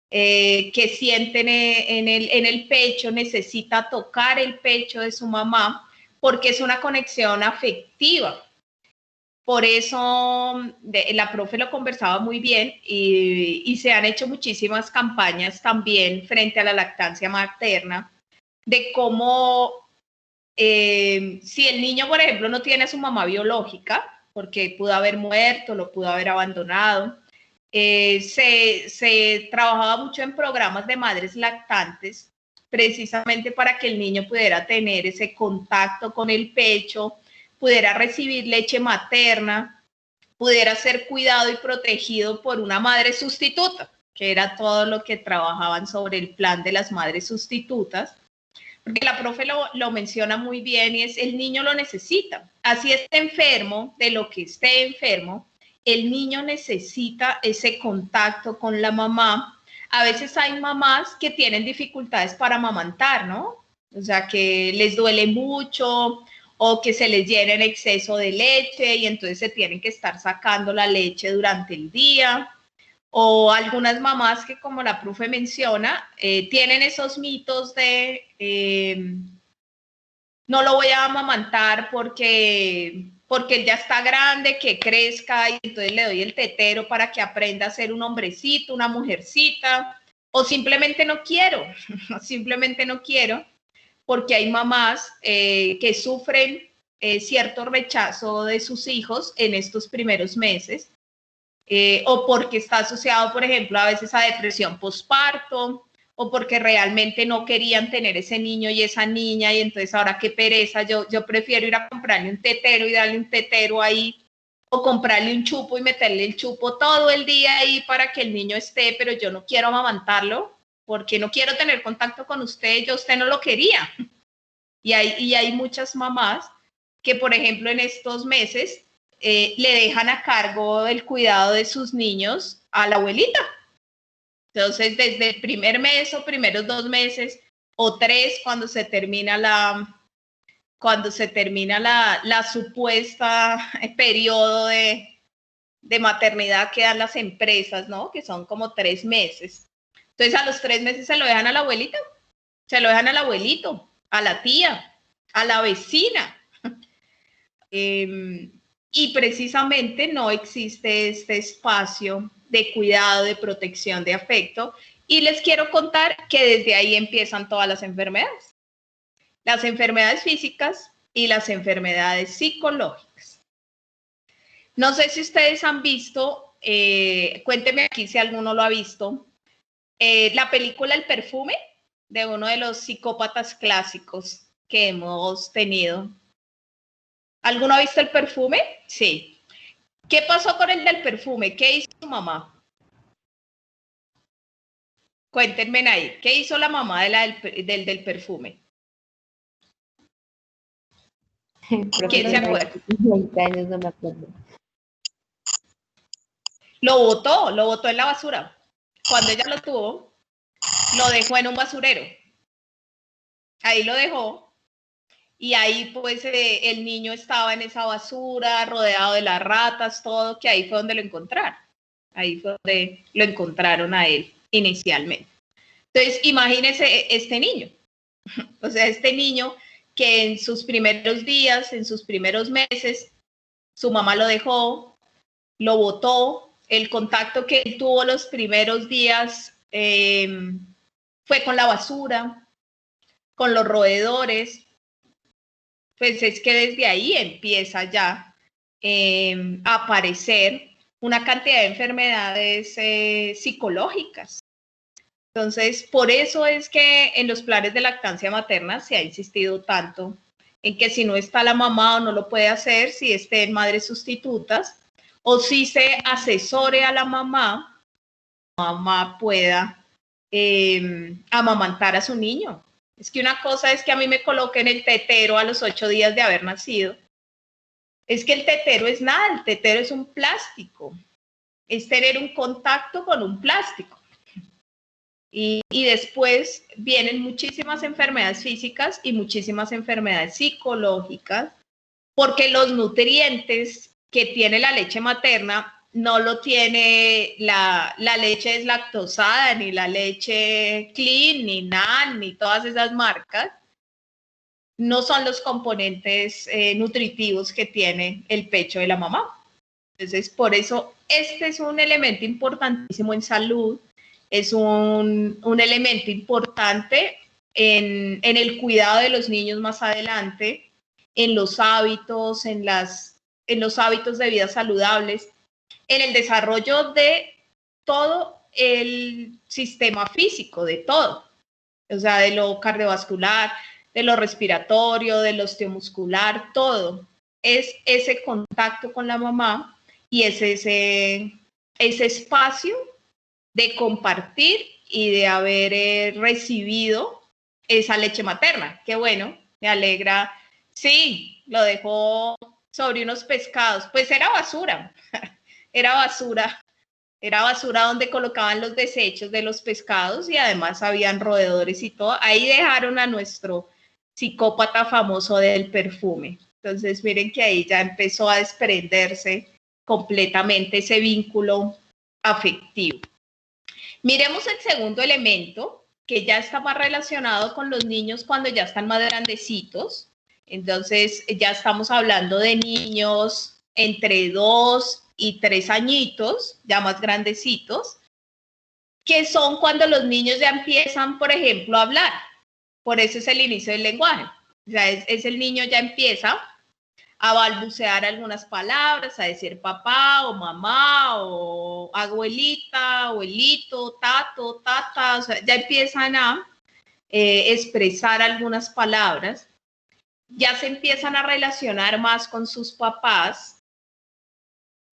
que sienten en el pecho, necesita tocar el pecho de su mamá, porque es una conexión afectiva. Por eso la profe lo conversaba muy bien, y se han hecho muchísimas campañas también frente a la lactancia materna, de cómo si el niño, por ejemplo, no tiene a su mamá biológica, porque pudo haber muerto, lo pudo haber abandonado, se trabajaba mucho en programas de madres lactantes, precisamente para que el niño pudiera tener ese contacto con el pecho, pudiera recibir leche materna, pudiera ser cuidado y protegido por una madre sustituta, que era todo lo que trabajaban sobre el plan de las madres sustitutas, porque la profe lo menciona muy bien y es el niño lo necesita. Así esté enfermo, de lo que esté enfermo, el niño necesita ese contacto con la mamá. A veces hay mamás que tienen dificultades para amamantar, ¿no? O sea, que les duele mucho o que se les llena en exceso de leche y entonces se tienen que estar sacando la leche durante el día. O algunas mamás que, como la profe menciona, tienen esos mitos de no lo voy a amamantar porque él ya está grande, que crezca y entonces le doy el tetero para que aprenda a ser un hombrecito, una mujercita, o simplemente no quiero, simplemente no quiero, porque hay mamás que sufren cierto rechazo de sus hijos en estos primeros meses. O porque está asociado, por ejemplo, a veces a depresión postparto, o porque realmente no querían tener ese niño y esa niña, y entonces ahora qué pereza, yo prefiero ir a comprarle un tetero y darle un tetero ahí, o comprarle un chupo y meterle el chupo todo el día ahí para que el niño esté, pero yo no quiero amamantarlo, porque no quiero tener contacto con usted, usted no lo quería. Y hay muchas mamás que, por ejemplo, en estos meses, le dejan a cargo el cuidado de sus niños a la abuelita. Entonces, desde el primer mes o primeros 2 meses o 3, cuando se termina la supuesta periodo de maternidad que dan las empresas, ¿no? Que son como 3 meses. Entonces, a los 3 meses se lo dejan a la abuelita, se lo dejan al abuelito, a la tía, a la vecina. Y precisamente no existe este espacio de cuidado, de protección, de afecto. Y les quiero contar que desde ahí empiezan todas las enfermedades físicas y las enfermedades psicológicas. No sé si ustedes han visto, cuéntenme aquí si alguno lo ha visto, la película El perfume, de uno de los psicópatas clásicos que hemos tenido. ¿Alguno ha visto El perfume? Sí. ¿Qué pasó con el del perfume? ¿Qué hizo su mamá? Cuéntenme ahí. ¿Qué hizo la mamá del perfume? ¿Quién se acuerda? 20 años, no me acuerdo. Lo botó en la basura. Cuando ella lo tuvo, lo dejó en un basurero. Ahí lo dejó. Y ahí pues el niño estaba en esa basura, rodeado de las ratas, todo, que ahí fue donde lo encontraron. Ahí fue donde lo encontraron a él inicialmente. Entonces, imagínense este niño. O sea, este niño que en sus primeros días, en sus primeros meses, su mamá lo dejó, lo botó. El contacto que él tuvo los primeros días fue con la basura, con los roedores. Pues es que desde ahí empieza ya a aparecer una cantidad de enfermedades psicológicas. Entonces, por eso es que en los planes de lactancia materna se ha insistido tanto en que si no está la mamá o no lo puede hacer, si estén madres sustitutas, o si se asesore a la mamá pueda amamantar a su niño. Es que una cosa es que a mí me coloquen el tetero a los 8 días de haber nacido. Es que el tetero es nada, el tetero es un plástico. Es tener un contacto con un plástico. Y después vienen muchísimas enfermedades físicas y muchísimas enfermedades psicológicas, porque los nutrientes que tiene la leche materna no lo tiene la leche deslactosada, ni la leche clean, ni NAN, ni todas esas marcas. No son los componentes nutritivos que tiene el pecho de la mamá. Entonces, por eso, este es un elemento importantísimo en salud, es un elemento importante en el cuidado de los niños más adelante, en los hábitos, en los hábitos de vida saludables, en el desarrollo de todo el sistema físico, de todo, o sea, de lo cardiovascular, de lo respiratorio, de lo osteomuscular, todo. Es ese contacto con la mamá y es ese espacio de compartir y de haber recibido esa leche materna. Qué bueno, me alegra. Sí, lo dejó sobre unos pescados. Pues era basura, era basura donde colocaban los desechos de los pescados y además habían roedores y todo. Ahí dejaron a nuestro psicópata famoso del perfume. Entonces miren que ahí ya empezó a desprenderse completamente ese vínculo afectivo. Miremos el segundo elemento, que ya está más relacionado con los niños cuando ya están más grandecitos. Entonces ya estamos hablando de niños entre 2 y 3 añitos, ya más grandecitos, que son cuando los niños ya empiezan, por ejemplo, a hablar. Por eso es el inicio del lenguaje. O sea, es el niño ya empieza a balbucear algunas palabras, a decir papá o mamá o abuelita, abuelito, tato, tata, o sea, ya empiezan a expresar algunas palabras, ya se empiezan a relacionar más con sus papás.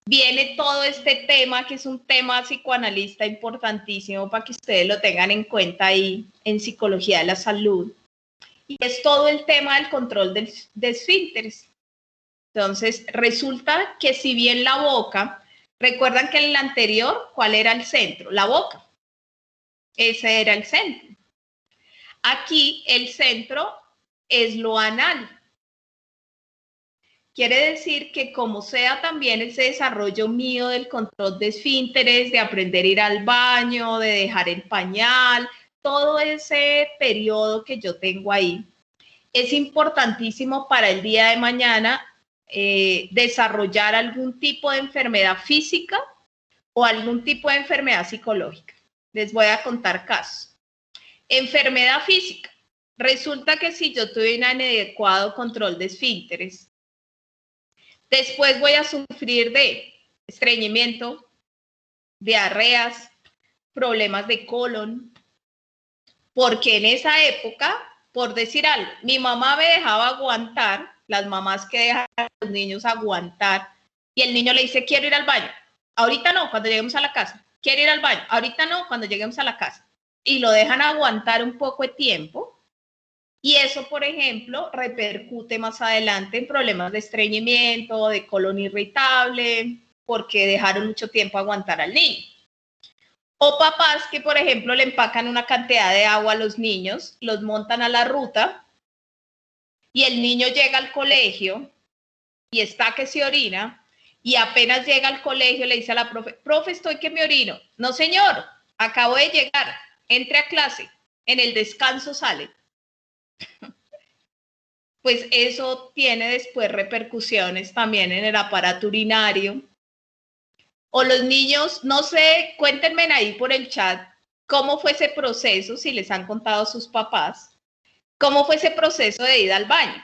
Viene todo este tema, que es un tema psicoanalista importantísimo para que ustedes lo tengan en cuenta ahí en Psicología de la Salud, y es todo el tema del control de esfínteres. Entonces, resulta que si bien la boca, recuerdan que en el anterior, ¿cuál era el centro? La boca. Ese era el centro. Aquí el centro es lo anal. Quiere decir que como sea también ese desarrollo mío del control de esfínteres, de aprender a ir al baño, de dejar el pañal, todo ese periodo que yo tengo ahí, es importantísimo para el día de mañana desarrollar algún tipo de enfermedad física o algún tipo de enfermedad psicológica. Les voy a contar casos. Enfermedad física. Resulta que si yo tuve un inadecuado control de esfínteres, después voy a sufrir de estreñimiento, diarreas, problemas de colon, porque en esa época, por decir algo, mi mamá me dejaba aguantar, las mamás que dejan a los niños aguantar, y el niño le dice, quiero ir al baño. Ahorita no, cuando lleguemos a la casa. Quiero ir al baño. Ahorita no, cuando lleguemos a la casa. Y lo dejan aguantar un poco de tiempo. Y eso, por ejemplo, repercute más adelante en problemas de estreñimiento, de colon irritable, porque dejaron mucho tiempo aguantar al niño. O papás que, por ejemplo, le empacan una cantidad de agua a los niños, los montan a la ruta y el niño llega al colegio y está que se orina y apenas llega al colegio le dice a la profe, profe, estoy que me orino. No, señor, acabo de llegar, entre a clase, en el descanso sale. Pues eso tiene después repercusiones también en el aparato urinario. O los niños, no sé, cuéntenme ahí por el chat cómo fue ese proceso, si les han contado sus papás, cómo fue ese proceso de ir al baño.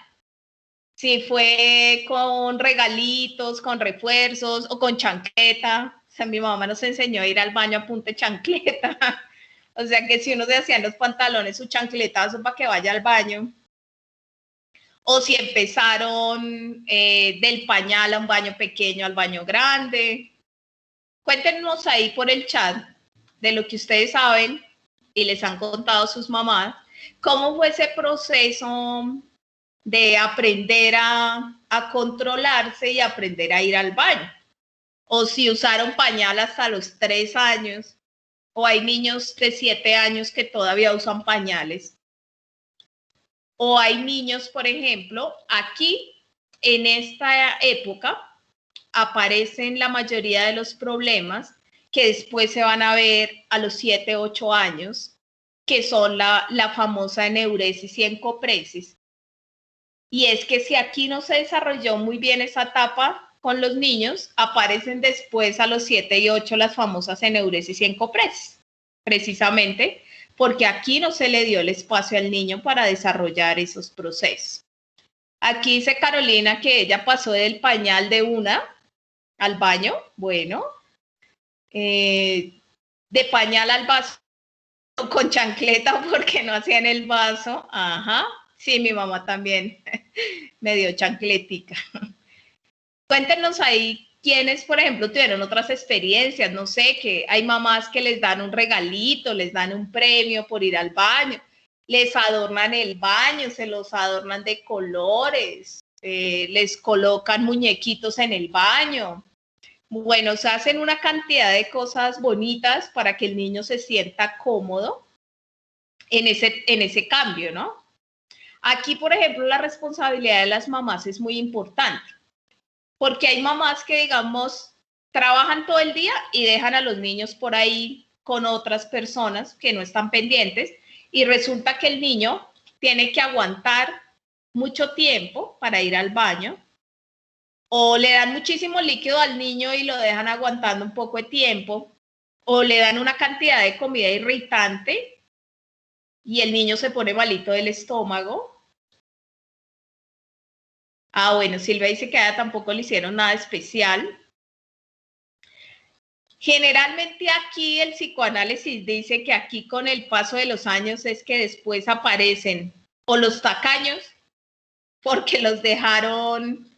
Si fue con regalitos, con refuerzos o con chancleta. O sea, mi mamá nos enseñó a ir al baño a punta de chancleta. O sea que si uno se hacía en los pantalones su chancletazo para que vaya al baño. O si empezaron del pañal a un baño pequeño al baño grande. Cuéntenos ahí por el chat de lo que ustedes saben y les han contado sus mamás, cómo fue ese proceso de aprender a controlarse y aprender a ir al baño. O si usaron pañal hasta los 3 años, o hay niños de 7 años que todavía usan pañales. O hay niños, por ejemplo, aquí en esta época aparecen la mayoría de los problemas que después se van a ver a los 7, 8 años, que son la famosa eneuresis y encopresis. Y es que si aquí no se desarrolló muy bien esa etapa con los niños, aparecen después a los 7 y 8 las famosas eneuresis y encopresis, precisamente porque aquí no se le dio el espacio al niño para desarrollar esos procesos. Aquí dice Carolina que ella pasó del pañal de una al baño, bueno, de pañal al vaso con chancleta porque no hacían el vaso, ajá, sí, mi mamá también me dio chancletica. Cuéntenos ahí quienes, por ejemplo, tuvieron otras experiencias, no sé, que hay mamás que les dan un regalito, les dan un premio por ir al baño, les adornan el baño, se los adornan de colores, les colocan muñequitos en el baño. Bueno, se hacen una cantidad de cosas bonitas para que el niño se sienta cómodo en ese cambio, ¿no? Aquí, por ejemplo, la responsabilidad de las mamás es muy importante, porque hay mamás que, digamos, trabajan todo el día y dejan a los niños por ahí con otras personas que no están pendientes, y resulta que el niño tiene que aguantar mucho tiempo para ir al baño, o le dan muchísimo líquido al niño y lo dejan aguantando un poco de tiempo, o le dan una cantidad de comida irritante y el niño se pone malito del estómago. Ah, bueno, Silvia dice que a ella tampoco le hicieron nada especial. Generalmente aquí el psicoanálisis dice que aquí con el paso de los años es que después aparecen o los tacaños, porque los dejaron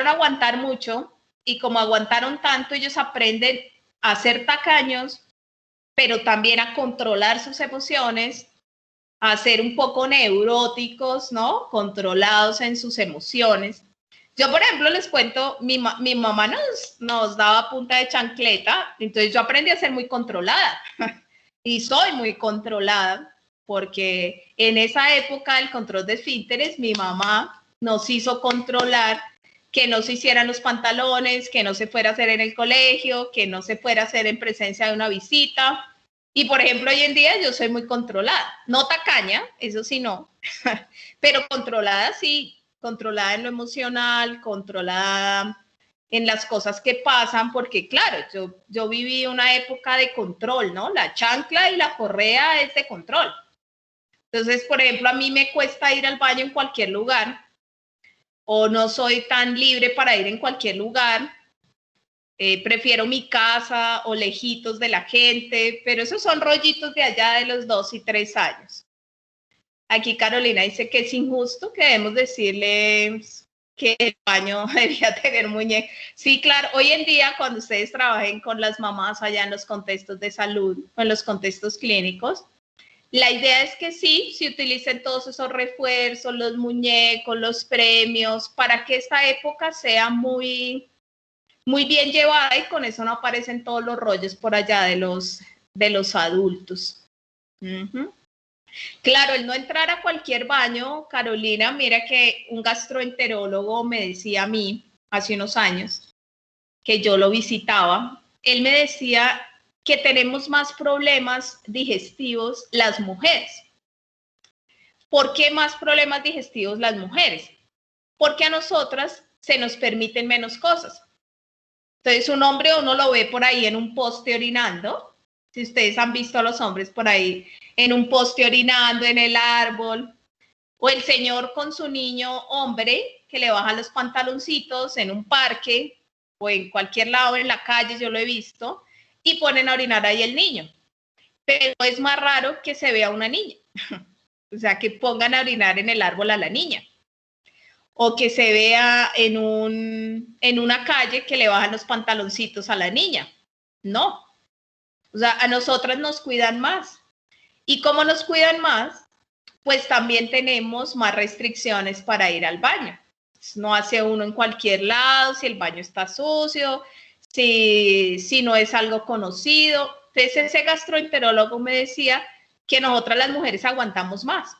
aguantar mucho, y como aguantaron tanto, ellos aprenden a ser tacaños, pero también a controlar sus emociones, a ser un poco neuróticos, ¿no? Controlados en sus emociones. Yo, por ejemplo, les cuento, mi mamá nos daba punta de chancleta, entonces yo aprendí a ser muy controlada y soy muy controlada, porque en esa época del control de esfínteres, mi mamá nos hizo controlar que no se hicieran los pantalones, que no se fuera a hacer en el colegio, que no se fuera a hacer en presencia de una visita. Y, por ejemplo, hoy en día yo soy muy controlada, no tacaña, eso sí no, pero controlada sí, controlada en lo emocional, controlada en las cosas que pasan, porque claro, yo viví una época de control, ¿no? La chancla y la correa es de control. Entonces, por ejemplo, a mí me cuesta ir al baño en cualquier lugar, o no soy tan libre para ir en cualquier lugar. Prefiero mi casa o lejitos de la gente, pero esos son rollitos de allá de los 2 y 3 años. Aquí Carolina dice que es injusto, que debemos decirle que el baño debía tener muñeca. Sí, claro, hoy en día cuando ustedes trabajen con las mamás allá en los contextos de salud o en los contextos clínicos, la idea es que sí, se utilicen todos esos refuerzos, los muñecos, los premios, para que esta época sea muy bien llevada, y con eso no aparecen todos los rollos por allá de los adultos. Claro, el no entrar a cualquier baño, Carolina, mira que un gastroenterólogo me decía a mí hace unos años, que yo lo visitaba, él me decía que tenemos más problemas digestivos las mujeres. ¿Por qué más problemas digestivos las mujeres? Porque a nosotras se nos permiten menos cosas. Entonces, un hombre uno lo ve por ahí en un poste orinando. Si ustedes han visto a los hombres por ahí en un poste orinando en el árbol, o el señor con su niño hombre que le baja los pantaloncitos en un parque o en cualquier lado en la calle, yo lo he visto, y ponen a orinar ahí el niño. Pero es más raro que se vea una niña, o sea, que pongan a orinar en el árbol a la niña. O que se vea en una calle que le bajan los pantaloncitos a la niña. No. O sea, a nosotras nos cuidan más. Y como nos cuidan más, pues también tenemos más restricciones para ir al baño. No hace uno en cualquier lado, si el baño está sucio, si no es algo conocido. Entonces ese gastroenterólogo me decía que nosotras las mujeres aguantamos más.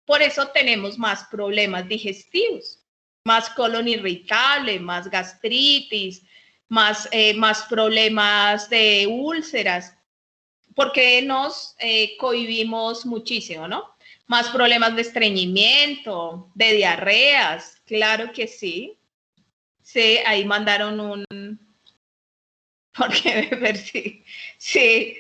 Por eso tenemos más problemas digestivos, más colon irritable, más gastritis, más problemas de úlceras, porque nos cohibimos muchísimo, ¿no? Más problemas de estreñimiento, de diarreas, claro que sí. Sí, ahí mandaron un... Porque ver sí. Sí.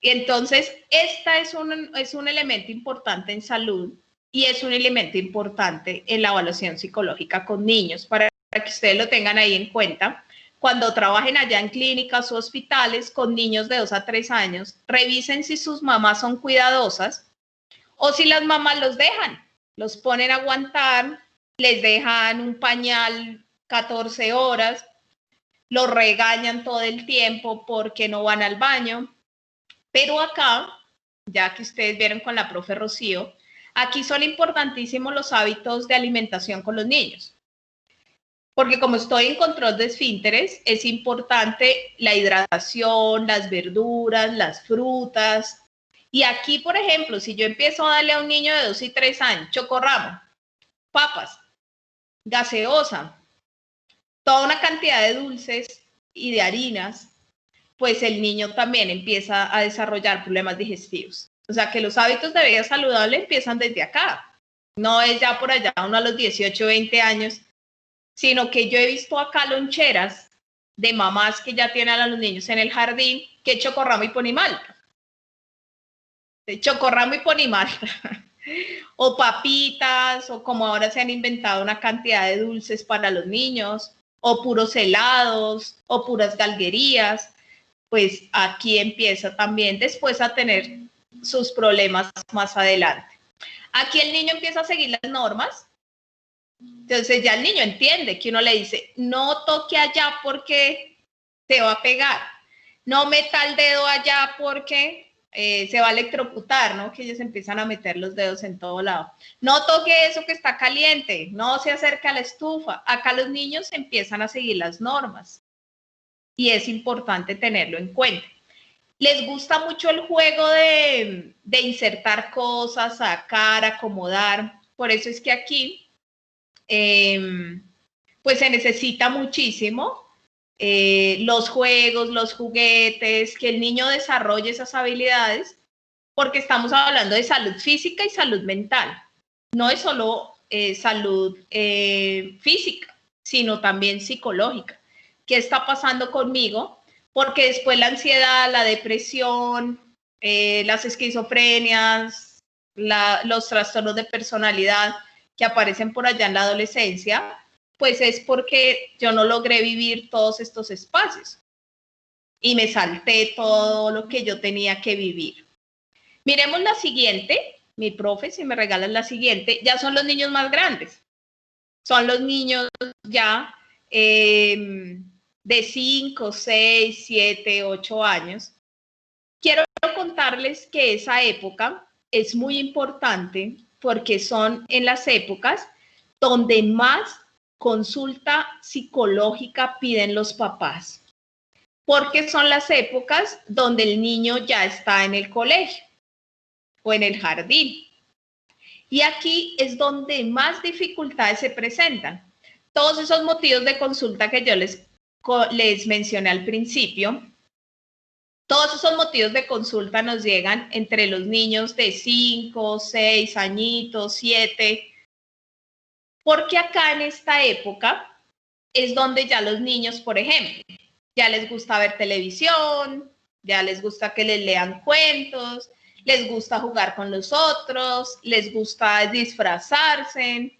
Y entonces, esta es un elemento importante en salud. Y es un elemento importante en la evaluación psicológica con niños, para que ustedes lo tengan ahí en cuenta. Cuando trabajen allá en clínicas o hospitales con niños de 2 a 3 años, revisen si sus mamás son cuidadosas o si las mamás los dejan, los ponen a aguantar, les dejan un pañal 14 horas, los regañan todo el tiempo porque no van al baño, pero acá, ya que ustedes vieron con la profe Rocío, aquí son importantísimos los hábitos de alimentación con los niños. Porque como estoy en control de esfínteres, es importante la hidratación, las verduras, las frutas. Y aquí, por ejemplo, si yo empiezo a darle a un niño de 2 y 3 años chocorramo, papas, gaseosa, toda una cantidad de dulces y de harinas, pues el niño también empieza a desarrollar problemas digestivos. O sea que los hábitos de vida saludable empiezan desde acá. No es ya por allá uno a los 18, 20 años, sino que yo he visto acá loncheras de mamás que ya tienen a los niños en el jardín que chocorramo y ponimalta. Chocorramo y ponimalta. O papitas, o como ahora se han inventado una cantidad de dulces para los niños, o puros helados, o puras galguerías. Pues aquí empieza también después a tener sus problemas más adelante. Aquí el niño empieza a seguir las normas. Entonces ya el niño entiende que uno le dice, no toque allá porque te va a pegar, no meta el dedo allá porque se va a electrocutar, ¿no? Que ellos empiezan a meter los dedos en todo lado. No toque eso que está caliente, no se acerque a la estufa. Acá los niños empiezan a seguir las normas y es importante tenerlo en cuenta. Les gusta mucho el juego de insertar cosas, sacar, acomodar. Por eso es que aquí pues se necesita muchísimo los juegos, los juguetes, que el niño desarrolle esas habilidades, porque estamos hablando de salud física y salud mental. No es solo salud física, sino también psicológica. ¿Qué está pasando conmigo? Porque después la ansiedad, la depresión, las esquizofrenias, los trastornos de personalidad que aparecen por allá en la adolescencia, pues es porque yo no logré vivir todos estos espacios y me salté todo lo que yo tenía que vivir. Miremos la siguiente, mi profe, si me regalan la siguiente, ya son los niños más grandes. Son los niños ya de 5, 6, 7, 8 años. Quiero contarles que esa época es muy importante porque son en las épocas donde más consulta psicológica piden los papás, porque son las épocas donde el niño ya está en el colegio o en el jardín. Y aquí es donde más dificultades se presentan. Todos esos motivos de consulta que yo les mencioné al principio, todos esos motivos de consulta nos llegan entre los niños de 5, 6 añitos, 7, porque acá en esta época es donde ya los niños, por ejemplo, ya les gusta ver televisión, ya les gusta que les lean cuentos, les gusta jugar con los otros, les gusta disfrazarse,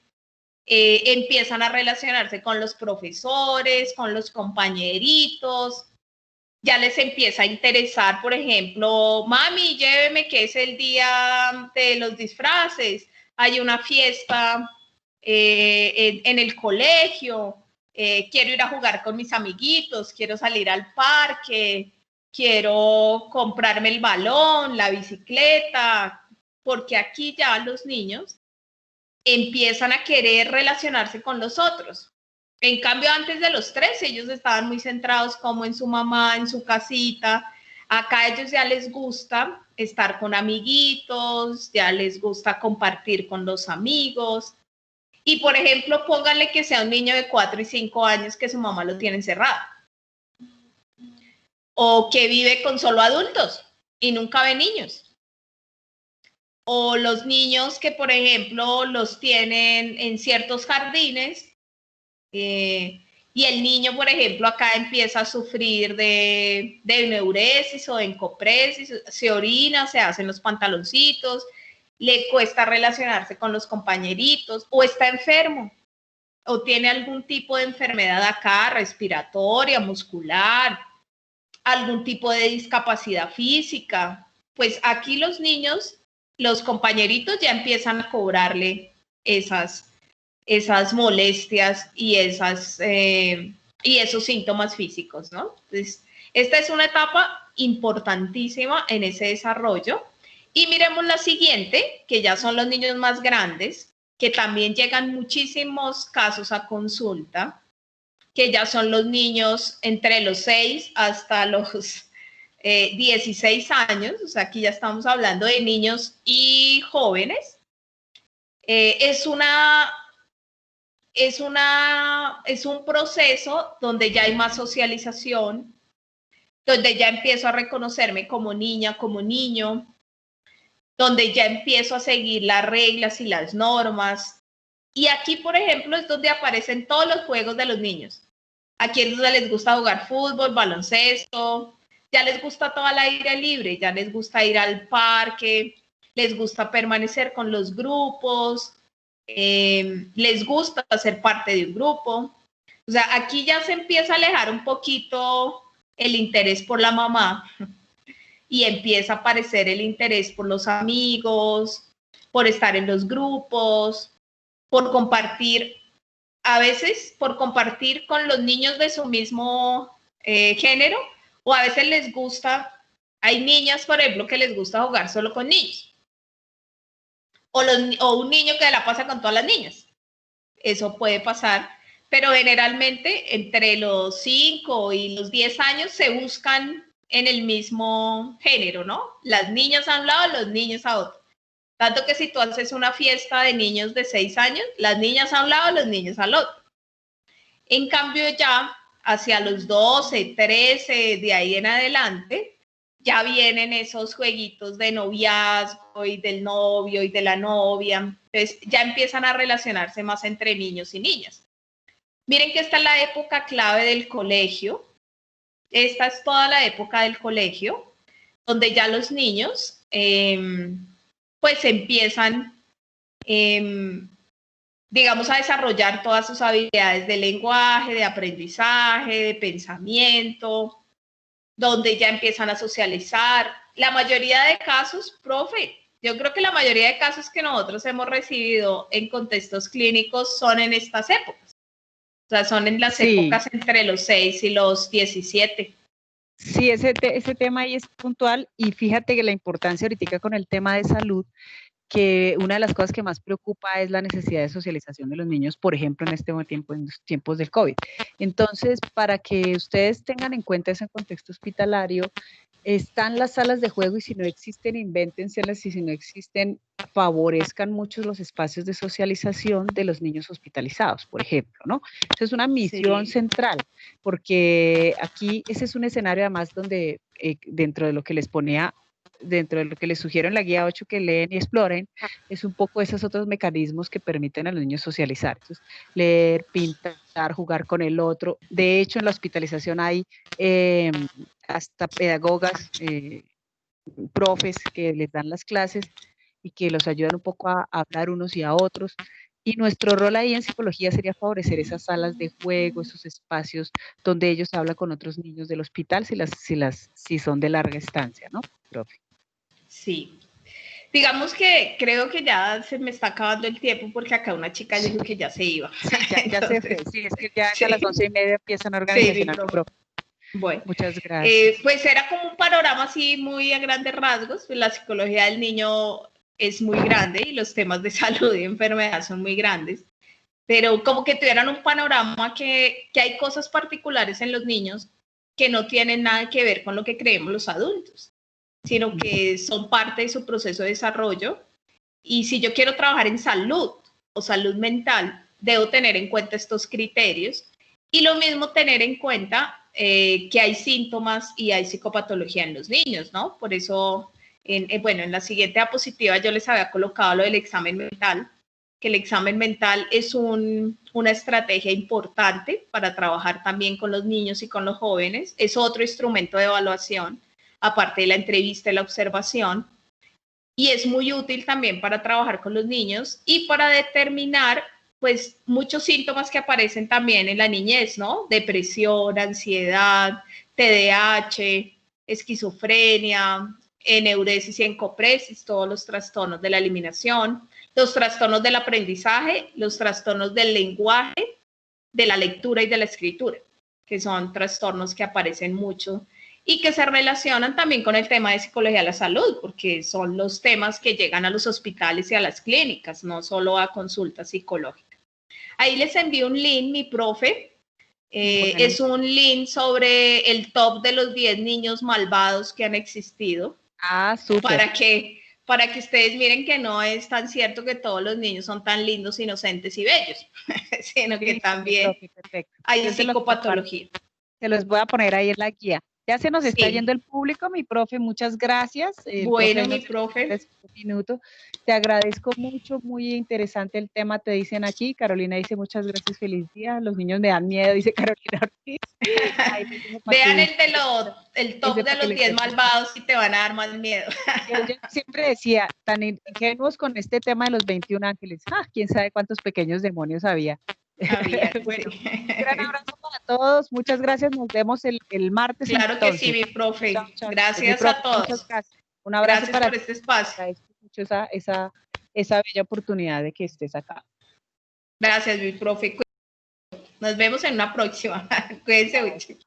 empiezan a relacionarse con los profesores, con los compañeritos, ya les empieza a interesar, por ejemplo, mami, lléveme que es el día de los disfraces, hay una fiesta en el colegio, quiero ir a jugar con mis amiguitos, quiero salir al parque, quiero comprarme el balón, la bicicleta, porque aquí ya los niños empiezan a querer relacionarse con los otros. En cambio, antes de los 3, ellos estaban muy centrados como en su mamá, en su casita. Acá a ellos ya les gusta estar con amiguitos, ya les gusta compartir con los amigos. Y, por ejemplo, pónganle que sea un niño de 4 y 5 años que su mamá lo tiene encerrado. O que vive con solo adultos y nunca ve niños. O los niños que, por ejemplo, los tienen en ciertos jardines y el niño, por ejemplo, acá empieza a sufrir de neuresis o de encopresis, se orina, se hacen los pantaloncitos, le cuesta relacionarse con los compañeritos o está enfermo o tiene algún tipo de enfermedad acá, respiratoria, muscular, algún tipo de discapacidad física. Pues aquí los niños, los compañeritos ya empiezan a cobrarle esas esas molestias y esos síntomas físicos, ¿no? Entonces, esta es una etapa importantísima en ese desarrollo. Y miremos la siguiente, que ya son los niños más grandes, que también llegan muchísimos casos a consulta, que ya son los niños entre los 6 hasta los 16 años, o sea, aquí ya estamos hablando de niños y jóvenes. Es un proceso donde ya hay más socialización, donde ya empiezo a reconocerme como niña, como niño, donde ya empiezo a seguir las reglas y las normas. Y aquí, por ejemplo, es donde aparecen todos los juegos de los niños. Aquí es donde les gusta jugar fútbol, baloncesto, ya les gusta todo al aire libre, ya les gusta ir al parque, les gusta permanecer con los grupos, les gusta ser parte de un grupo. O sea, aquí ya se empieza a alejar un poquito el interés por la mamá y empieza a aparecer el interés por los amigos, por estar en los grupos, por compartir, a veces por compartir con los niños de su mismo género, o a veces les gusta, hay niñas, por ejemplo, que les gusta jugar solo con niños, o un niño que la pasa con todas las niñas. Eso puede pasar, pero generalmente entre los 5 y los 10 años se buscan en el mismo género, ¿no? Las niñas a un lado, los niños a otro. Tanto que si tú haces una fiesta de niños de 6 años, las niñas a un lado, los niños al otro. En cambio ya hacia los 12, 13, de ahí en adelante, ya vienen esos jueguitos de noviazgo y del novio y de la novia. Entonces ya empiezan a relacionarse más entre niños y niñas. Miren que esta es la época clave del colegio. Esta es toda la época del colegio, donde ya los niños pues empiezan, digamos, a desarrollar todas sus habilidades de lenguaje, de aprendizaje, de pensamiento, donde ya empiezan a socializar. La mayoría de casos, profe, yo creo que la mayoría de casos que nosotros hemos recibido en contextos clínicos son en estas épocas. O sea, son en las épocas entre los 6 y los 17. Sí, ese tema ahí es puntual, y fíjate que la importancia ahorita con el tema de salud, que una de las cosas que más preocupa es la necesidad de socialización de los niños, por ejemplo, en este tiempo, en los tiempos del COVID. Entonces, para que ustedes tengan en cuenta ese contexto hospitalario, están las salas de juego, y si no existen, invéntenselas, y si no existen, favorezcan mucho los espacios de socialización de los niños hospitalizados, por ejemplo, ¿no? Esa es una misión central, porque aquí ese es un escenario además donde dentro de lo que les ponía, dentro de lo que les sugiero en la guía 8 que leen y exploren, es un poco esos otros mecanismos que permiten a los niños socializar. Entonces, leer, pintar, jugar con el otro. De hecho, en la hospitalización hay hasta pedagogas, profes que les dan las clases y que los ayudan un poco a hablar unos y a otros. Y nuestro rol ahí en psicología sería favorecer esas salas de juego, esos espacios donde ellos hablan con otros niños del hospital, si son de larga estancia, ¿no, profe? Sí. Digamos que creo que ya se me está acabando el tiempo, porque acá una chica dijo que ya se iba. Sí, ya se fue. Sí, es que ya a las 11:30 empiezan a organizar. Sí, profe. Bueno, muchas gracias. Pues era como un panorama así muy a grandes rasgos. Pues la psicología del niño es muy grande y los temas de salud y enfermedad son muy grandes, pero como que tuvieran un panorama que hay cosas particulares en los niños que no tienen nada que ver con lo que creemos los adultos, sino que son parte de su proceso de desarrollo. Y si yo quiero trabajar en salud o salud mental, debo tener en cuenta estos criterios, y lo mismo tener en cuenta que hay síntomas y hay psicopatología en los niños, ¿no? Por eso, en la siguiente diapositiva yo les había colocado lo del examen mental, que el examen mental es una estrategia importante para trabajar también con los niños y con los jóvenes. Es otro instrumento de evaluación, aparte de la entrevista y la observación, y es muy útil también para trabajar con los niños y para determinar pues muchos síntomas que aparecen también en la niñez, ¿no? Depresión, ansiedad, TDAH, esquizofrenia, eneuresis y encopresis, todos los trastornos de la eliminación, los trastornos del aprendizaje, los trastornos del lenguaje, de la lectura y de la escritura, que son trastornos que aparecen mucho y que se relacionan también con el tema de psicología de la salud, porque son los temas que llegan a los hospitales y a las clínicas, no solo a consultas psicológicas. Ahí les envío un link, mi profe. Es un link sobre el top de los 10 niños malvados que han existido. Ah, súper. Para que ustedes miren que no es tan cierto que todos los niños son tan lindos, inocentes y bellos, sino que también hay psicopatología. Se los voy a poner ahí en la guía. Ya se nos está yendo el público, mi profe, muchas gracias. Bueno, mi profe. Minuto. Te agradezco mucho, muy interesante el tema, te dicen aquí. Carolina dice, muchas gracias, feliz día. Los niños me dan miedo, dice Carolina Ortiz. Vean el top de los 10 malvados y te van a dar más miedo. Yo siempre decía, tan ingenuos con este tema de los 21 ángeles. Quién sabe cuántos pequeños demonios había. Bueno, un gran abrazo para todos, muchas gracias, nos vemos el martes. Claro entonces. Que sí, mi profe, chao. Gracias a todos. Muchas gracias. Un abrazo gracias por este espacio. Agradezco mucho esa bella oportunidad de que estés acá. Gracias, mi profe. Nos vemos en una próxima. Cuídense mucho.